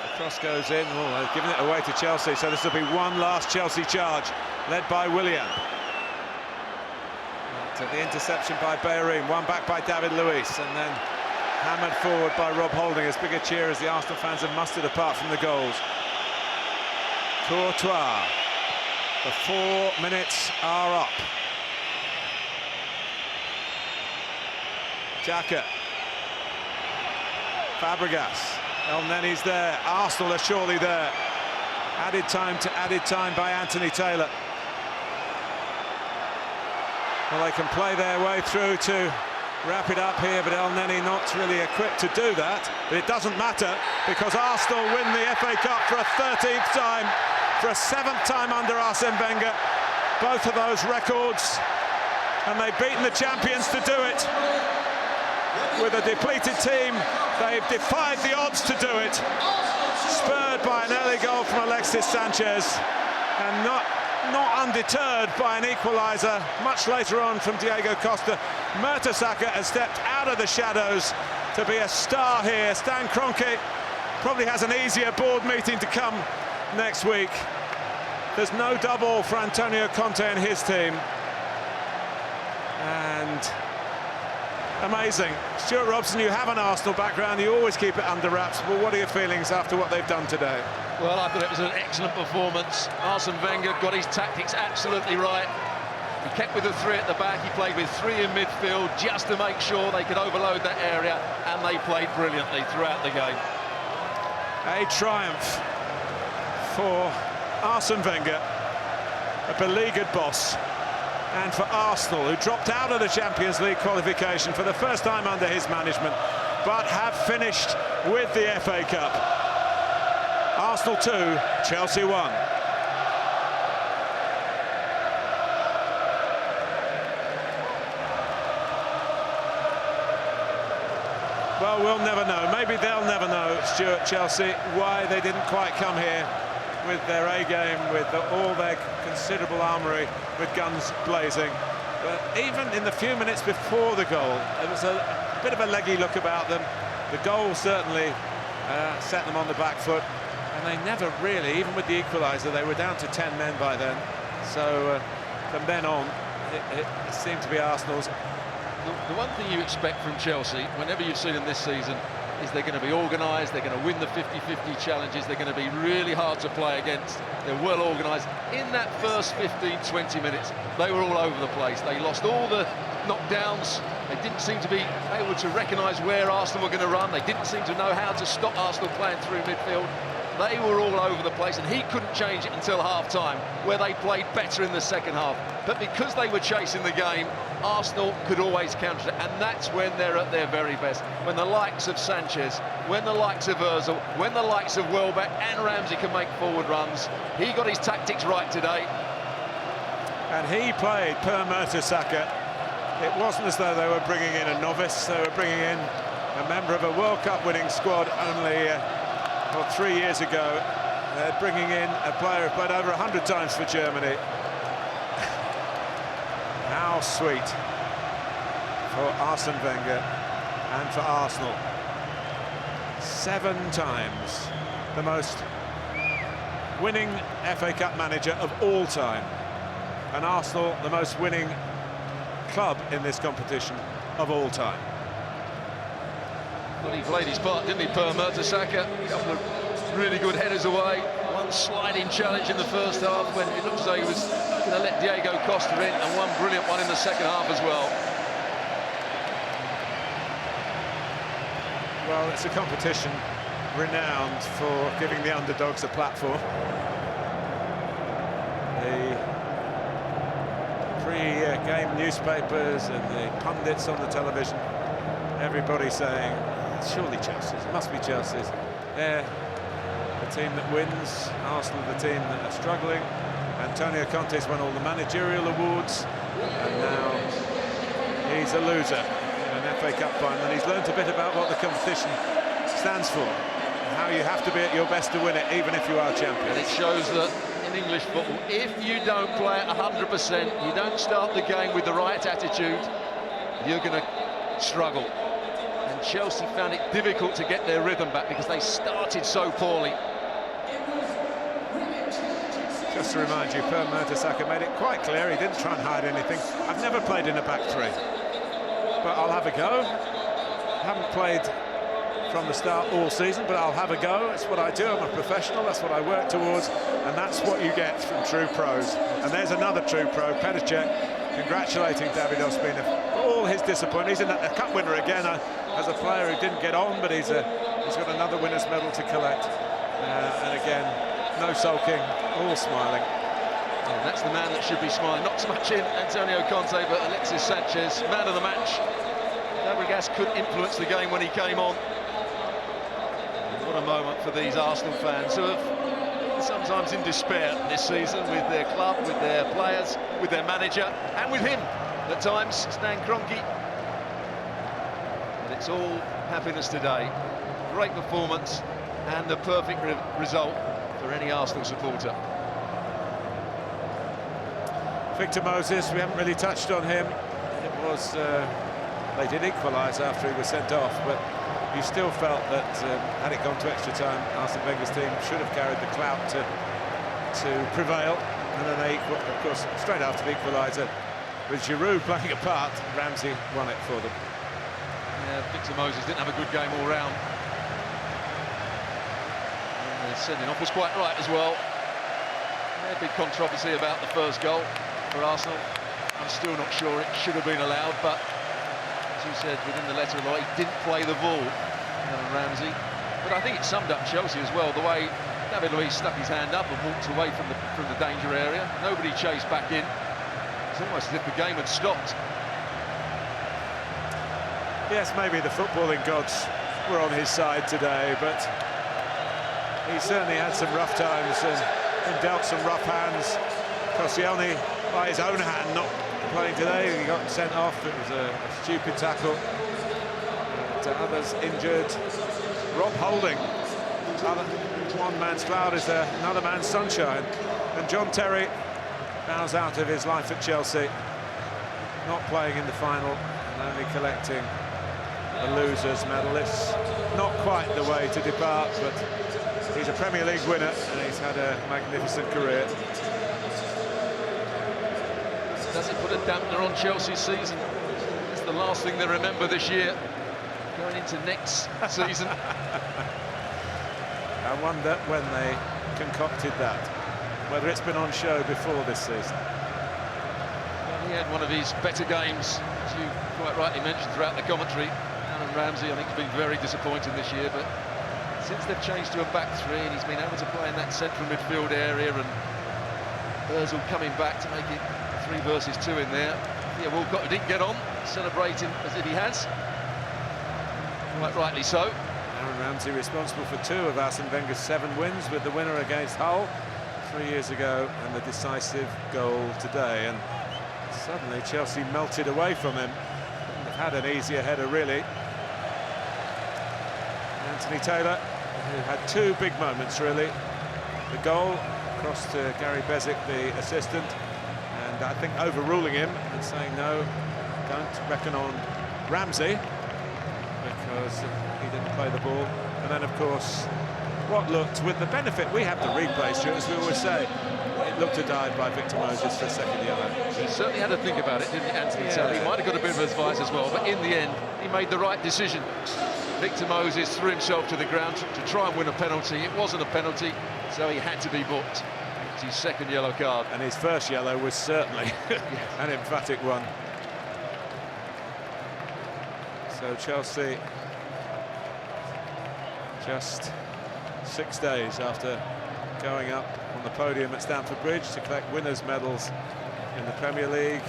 The cross goes in. Oh, they've given it away to Chelsea, so this will be one last Chelsea charge, led by Willian. The interception by Bellerin, one back by David Luiz, and then hammered forward by Rob Holding. As big a cheer as the Arsenal fans have mustered apart from the goals. Courtois. The 4 minutes are up. Xhaka. Fabregas. El Neni's there. Arsenal are surely there. Added time by Anthony Taylor. Well, they can play their way through to wrap it up here, but El Neni not really equipped to do that. But it doesn't matter, because Arsenal win the FA Cup for a 13th time, for a 7th time under Arsene Wenger. Both of those records, and they've beaten the champions to do it. With a depleted team, they've defied the odds to do it. Spurred by an early goal from Alexis Sanchez, and not undeterred by an equaliser much later on from Diego Costa. Mertesacker has stepped out of the shadows to be a star here. Stan Kroenke probably has an easier board meeting to come next week. There's no double for Antonio Conte and his team. And Amazing. Stuart Robson, you have an Arsenal background, you always keep it under wraps, but what are your feelings after what they've done today? Well, I thought it was an excellent performance. Arsene Wenger got his tactics absolutely right. He kept with the three at the back, he played with three in midfield just to make sure they could overload that area, and they played brilliantly throughout the game. A triumph for Arsene Wenger, a beleaguered boss, and for Arsenal, who dropped out of the Champions League qualification for the first time under his management, but have finished with the FA Cup. Arsenal 2, Chelsea 1. Well, we'll never know. Maybe they'll never know, Stuart, Chelsea, why they didn't quite come here with their A-game, with all their considerable armoury, with guns blazing. But even in the few minutes before the goal, there was a bit of a leggy look about them. The goal certainly set them on the back foot, and they never really, even with the equaliser, they were down to 10 men by then. So from then on, it seemed to be Arsenal's. The one thing you expect from Chelsea, whenever you've seen them this season, is they're going to be organised, they're going to win the 50-50 challenges, they're going to be really hard to play against, they're well organised. In that first 15-20 minutes, they were all over the place. They lost all the knockdowns, they didn't seem to be able to recognise where Arsenal were going to run, they didn't seem to know how to stop Arsenal playing through midfield. They were all over the place, and he couldn't change it until half-time, where they played better in the second half. But because they were chasing the game, Arsenal could always counter it, and that's when they're at their very best. When the likes of Sanchez, when the likes of Ozil, when the likes of Welbeck and Ramsey can make forward runs. He got his tactics right today. And he played per Mertesacker. It wasn't as though they were bringing in a novice, they were bringing in a member of a World Cup winning squad only 3 years ago. They're bringing in a player who played over 100 times for Germany. How sweet for Arsene Wenger and for Arsenal. 7 times the most winning FA Cup manager of all time. And Arsenal the most winning club in this competition of all time. Well, he played his part, didn't he, Per Mertesacker? A couple of really good headers away. One sliding challenge in the first half when it looked as though he was going to let Diego Costa in, and one brilliant one in the second half as well. Well, it's a competition renowned for giving the underdogs a platform. The pre-game newspapers and the pundits on the television, everybody saying, surely Chelsea's, it must be Chelsea's. They're the team that wins, Arsenal the team that are struggling. Antonio Conte's won all the managerial awards, and now he's a loser in an FA Cup final, and he's learnt a bit about what the competition stands for, and how you have to be at your best to win it, even if you are champions. And it shows that in English football, if you don't play at 100%, you don't start the game with the right attitude, you're going to struggle. And Chelsea found it difficult to get their rhythm back because they started so poorly. Just to remind you, Per Mertesacker made it quite clear he didn't try and hide anything. I've never played in a back three, but I'll have a go. Haven't played from the start all season, but I'll have a go. It's what I do, I'm a professional, that's what I work towards, and that's what you get from true pros. And there's another true pro, Petr Cech, congratulating David Ospina for all his disappointment. He's a cup winner again as a player who didn't get on, but he's got another winner's medal to collect. And again, no sulking, all smiling. Yeah, that's the man that should be smiling. Not so much in Antonio Conte, but Alexis Sanchez, man of the match. Fabregas couldn't influence the game when he came on. And what a moment for these Arsenal fans who have sometimes in despair this season with their club, with their players, with their manager, and with him at times, Stan Kroenke. But it's all happiness today. Great performance and a perfect result for any Arsenal supporter. Victor Moses, we haven't really touched on him. It was they did equalise after he was sent off, but you still felt that had it gone to extra time, Arsene Wenger's team should have carried the clout to prevail. And then they, of course, straight after the equaliser, with Giroud playing a part, Ramsey won it for them. Yeah, Victor Moses didn't have a good game all round. And the sending off was quite right as well. Yeah, big controversy about the first goal for Arsenal. I'm still not sure it should have been allowed, but as you said within the letter of the law, he didn't play the ball, Ramsey. But I think it summed up Chelsea as well, the way David Luiz stuck his hand up and walked away from the danger area. Nobody chased back in. It's almost as if the game had stopped. Yes, maybe the footballing gods were on his side today, but he certainly had some rough times and dealt some rough hands. Koscielny, by his own hand, not playing today. He got sent off. It was a stupid tackle. Others injured. Rob Holding, one man's cloud is another man's sunshine. And John Terry bows out of his life at Chelsea, not playing in the final and only collecting a loser's medal. It's not quite the way to depart, but he's a Premier League winner and he's had a magnificent career. Does it put a dampener on Chelsea's season? It's the last thing they remember this year, going into next season. I wonder when they concocted that, whether it's been on show before this season. Well, he had one of his better games, as you quite rightly mentioned throughout the commentary. Aaron Ramsey, I think, has been very disappointing this year, but since they've changed to a back three and he's been able to play in that central midfield area, and Ozil coming back to make it 3 versus 2 in there. Yeah, Walcott didn't get on, celebrating as if he has. Quite rightly so. Aaron Ramsey responsible for 2 of Arsene Wenger's 7 wins, with the winner against Hull 3 years ago and the decisive goal today. And suddenly Chelsea melted away from him. Wouldn't have had an easier header, really. Anthony Taylor, who had 2 big moments, really. The goal across to Gary Bezic, the assistant, and I think overruling him and saying, no, don't reckon on Ramsey, because he didn't play the ball. And then, of course, what looked, with the benefit, we have the replay, Stuart, as we always say, it looked a dive by Victor Moses for a second yellow. He certainly had to think about it, didn't he, Anthony Taylor? He might have got a bit of advice as well, but in the end, he made the right decision. Victor Moses threw himself to the ground to try and win a penalty. It wasn't a penalty, so he had to be booked. It's his 2nd yellow card. And his first yellow was certainly an emphatic one. So Chelsea, just 6 days after going up on the podium at Stamford Bridge to collect winners' medals in the Premier League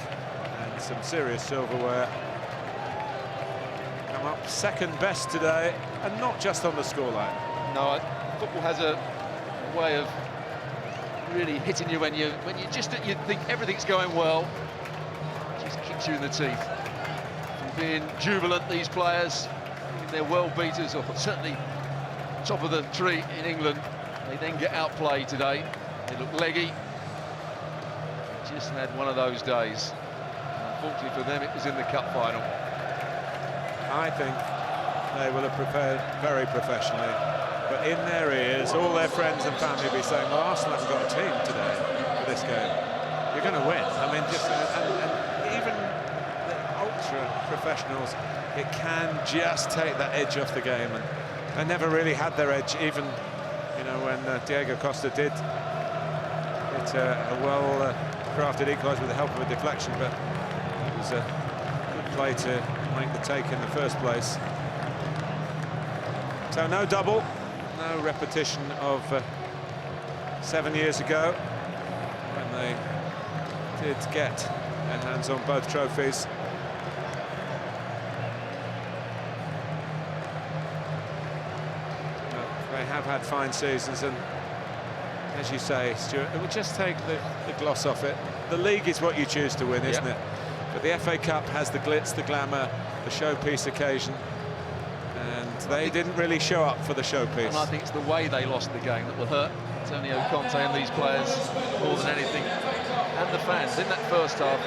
and some serious silverware, come up 2nd best today, and not just on the scoreline. No, football has a way of really hitting you when you think everything's going well. It just kicks you in the teeth. From being jubilant, these players, they're world beaters, or certainly top of the tree in England, they then get outplayed today. They look leggy. Just had one of those days. Unfortunately for them, it was in the cup final. I think they will have prepared very professionally, but in their ears, all their friends and family will be saying, well, Arsenal haven't got a team today for this game. You're going to win. I mean, just and even the ultra-professionals, it can just take that edge off the game, and they never really had their edge, even, you know, when Diego Costa did hit a well-crafted equaliser with the help of a deflection, but it was a good play to make the take in the first place. So no double, no repetition of 7 years ago when they did get their hands on both trophies. But they have had fine seasons, and as you say, Stuart, it would just take the gloss off it. The league is what you choose to win, isn't it? But the FA Cup has the glitz, the glamour, the showpiece occasion, and they didn't really show up for the showpiece. And I think it's the way they lost the game that will hurt Antonio Conte and these players more than anything, and the fans. In that first half,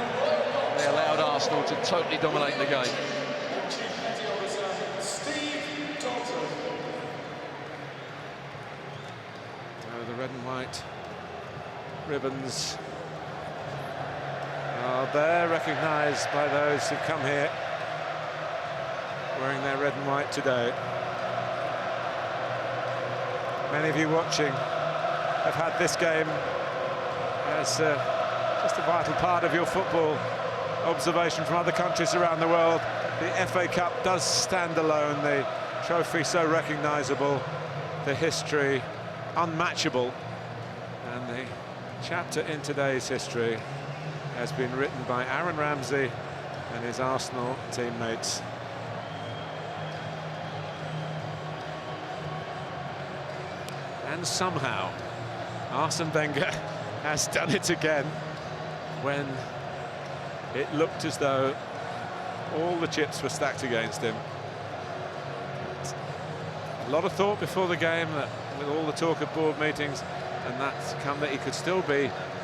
they allowed Arsenal to totally dominate the game. Oh, the red and white ribbons are there, recognised by those who come here wearing their red and white today. Many of you watching have had this game as just a vital part of your football observation from other countries around the world. The FA Cup does stand alone, the trophy so recognisable, the history unmatchable, and the chapter in today's history has been written by Aaron Ramsey and his Arsenal teammates. And somehow Arsene Wenger has done it again when it looked as though all the chips were stacked against him. A lot of thought before the game, that with all the talk of board meetings, and that's come that he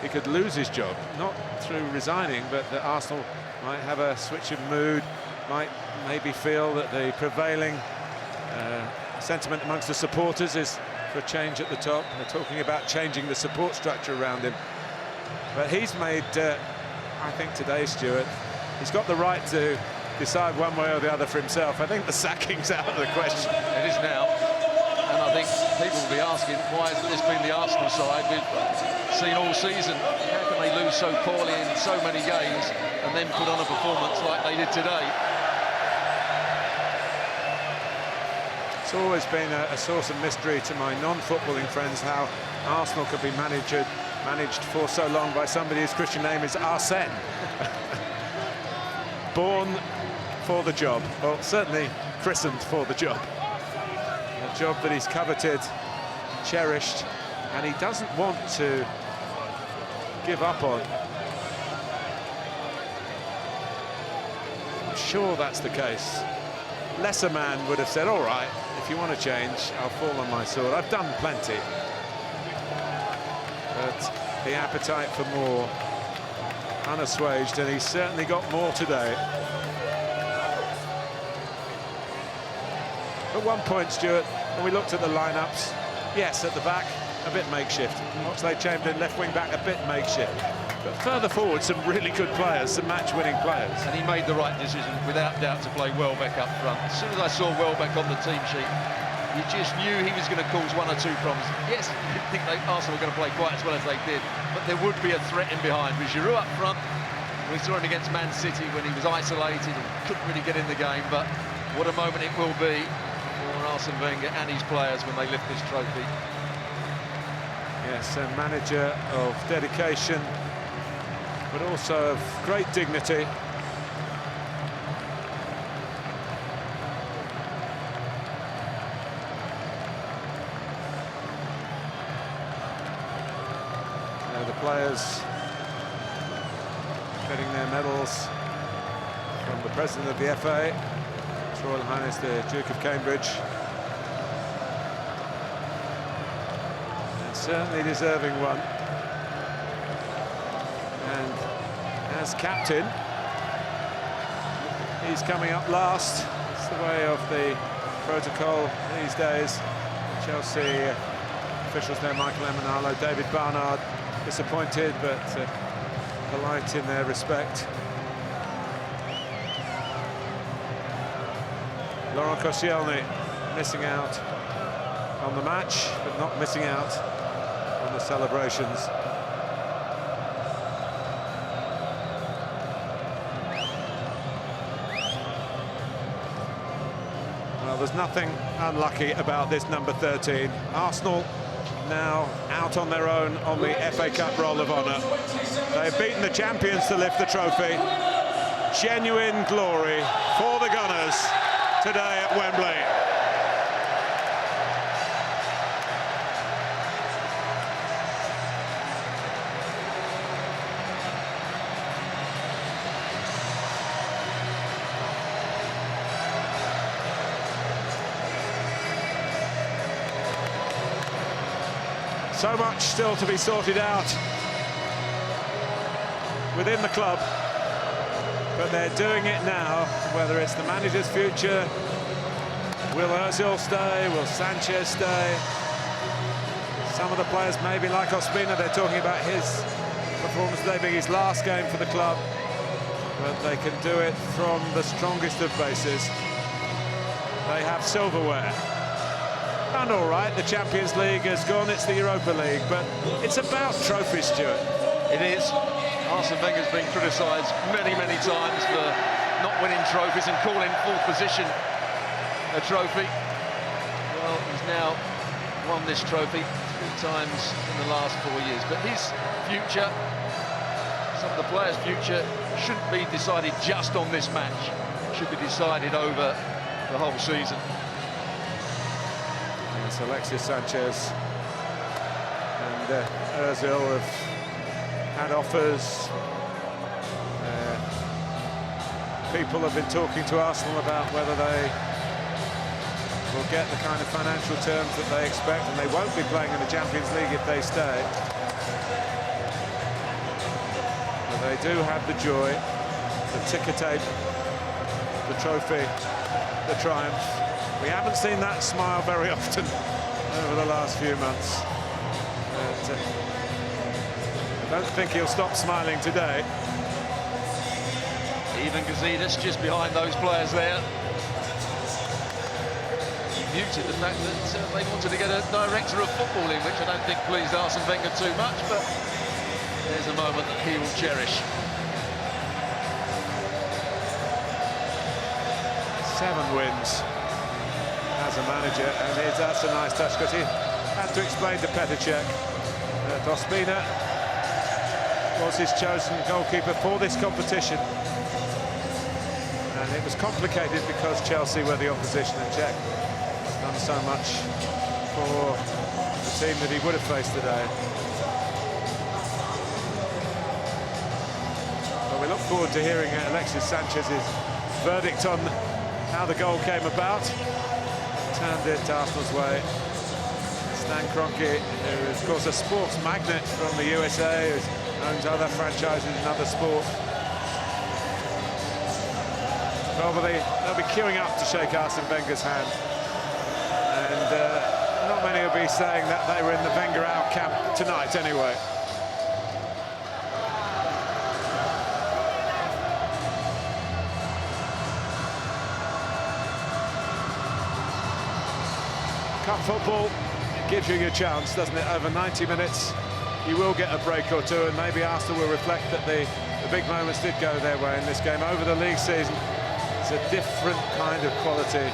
could lose his job, not through resigning, but that Arsenal might have a switch of mood, might maybe feel that the prevailing sentiment amongst the supporters is for a change at the top. They're talking about changing the support structure around him. But he's made, I think today, Stuart, he's got the right to decide one way or the other for himself. I think the sacking's out of the question. It is now, and I think people will be asking, why hasn't this been the Arsenal side we've seen all season? How can they lose so poorly in so many games and then put on a performance like they did today? It's always been a source of mystery to my non-footballing friends how Arsenal could be managed for so long by somebody whose Christian name is Arsene. Born for the job, well, certainly christened for the job. A job that he's coveted, cherished, and he doesn't want to give up on. I'm sure that's the case. Lesser man would have said, all right, if you want to change, I'll fall on my sword. I've done plenty. But the appetite for more unassuaged, and he's certainly got more today. At one point, Stuart, when we looked at the lineups, yes, at the back, a bit makeshift. Oxlade-Chamberlain, left wing back, a bit makeshift. But further forward, some really good players, some match-winning players. And he made the right decision, without doubt, to play Welbeck up front. As soon as I saw Welbeck on the team sheet, you just knew he was going to cause one or two problems. Yes, you didn't think Arsenal were going to play quite as well as they did, but there would be a threat in behind. With Giroud up front, we saw him against Man City when he was isolated and couldn't really get in the game, but what a moment it will be for Arsene Wenger and his players when they lift this trophy. Yes, a manager of dedication, but also of great dignity. The players getting their medals from the President of the FA, His Royal Highness the Duke of Cambridge. And certainly deserving one. And as captain, he's coming up last. It's the way of the protocol these days. Chelsea officials there, Michael Emenalo, David Barnard, disappointed but polite in their respect. Laurent Koscielny missing out on the match, but not missing out on the celebrations. Well, there's nothing unlucky about this number 13. Arsenal now out on their own on the FA Cup Roll of Honour. They've beaten the champions to lift the trophy. Genuine glory for the Gunners today at Wembley. So much still to be sorted out within the club, but they're doing it now. Whether it's the manager's future, will Ozil stay, will Sanchez stay? Some of the players, maybe like Ospina, they're talking about his performance today being his last game for the club, but they can do it from the strongest of bases. they have silverware. And all right, the Champions League has gone, it's the Europa League, but it's about trophies, Stuart. It is. Arsene Wenger's been criticised many, many times for not winning trophies and calling fourth position a trophy. Well, he's now won this trophy 3 times in the last 4 years. But his future, some of the players' future, shouldn't be decided just on this match. It should be decided over the whole season. Yes, Alexis Sanchez and Ozil have had offers. People have been talking to Arsenal about whether they will get the kind of financial terms that they expect, and they won't be playing in the Champions League if they stay. But they do have the joy, the ticker tape, the trophy, the triumph. We haven't seen that smile very often over the last few months. But, I don't think he'll stop smiling today. Even Gazidis just behind those players there. Muted the fact that they wanted to get a director of football in, which I don't think pleased Arsene Wenger too much, but there's a moment that he will cherish. 7 wins as a manager, and that's a nice touch, because he had to explain to Petr Cech that Ospina was his chosen goalkeeper for this competition. And it was complicated because Chelsea were the opposition, and Cech done so much for the team that he would have faced today. Well, we look forward to hearing Alexis Sanchez's verdict on how the goal came about. Turned it Arsenal's way. Stan Kroenke, who is of course a sports magnate from the USA, who owns other franchises in other sports. Probably they'll be queuing up to shake Arsene Wenger's hand. And not many will be saying that they were in the Wenger out camp tonight anyway. Cup football gives you your chance, doesn't it? Over 90 minutes, you will get a break or two, and maybe Arsenal will reflect that the big moments did go their way in this game. Over the league season, it's a different kind of quality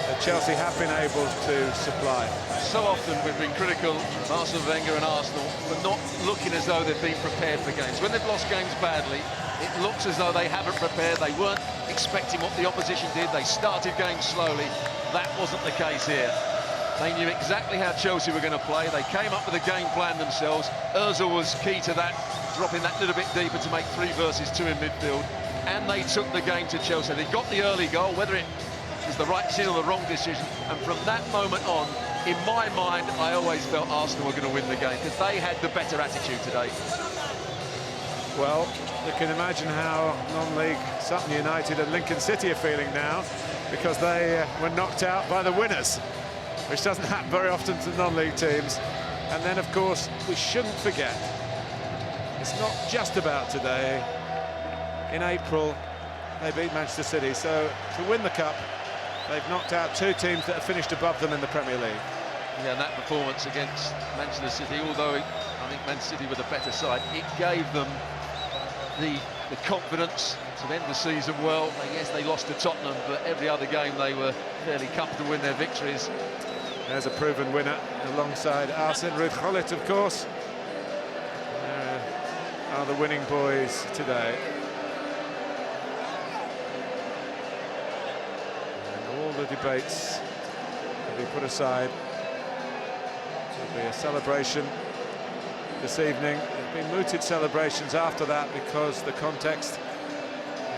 that Chelsea have been able to supply. So often we've been critical of Arsene Wenger and Arsenal for not looking as though they've been prepared for games. When they've lost games badly, it looks as though they haven't prepared. They weren't expecting what the opposition did. They started games slowly. That wasn't the case here. They knew exactly how Chelsea were going to play. They came up with a game plan themselves. Ozil was key to that, dropping that little bit deeper to make 3 versus 2 in midfield. And they took the game to Chelsea. They got the early goal, whether it was the right decision or the wrong decision. And from that moment on, in my mind, I always felt Arsenal were going to win the game because they had the better attitude today. Well, you can imagine how non-league Sutton United and Lincoln City are feeling now, because they were knocked out by the winners, which doesn't happen very often to non-league teams. And then, of course, we shouldn't forget, it's not just about today. In April, they beat Manchester City, so to win the Cup, they've knocked out 2 teams that have finished above them in the Premier League. Yeah, and that performance against Manchester City, although I think Manchester City were the better side, it gave them the confidence to end the season well. Yes, they lost to Tottenham, but every other game they were fairly comfortable in their victories. There's a proven winner alongside Arsene Wenger, of course. Are the winning boys today. And all the debates will be put aside. There'll be a celebration this evening. There's been mooted celebrations after that because the context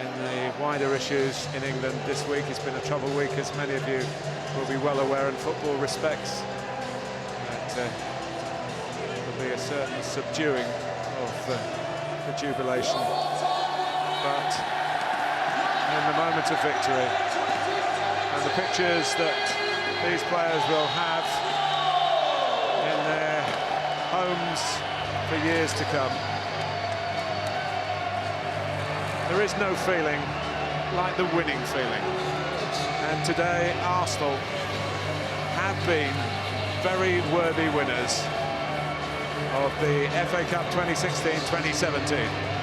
in the wider issues in England this week has been a troubled week, as many of you will be well aware in football respects. That there'll be a certain subduing of the jubilation, but in the moment of victory and the pictures that these players will have in their homes for years to come, there is no feeling like the winning feeling. And today, Arsenal have been very worthy winners of the FA Cup 2016-2017.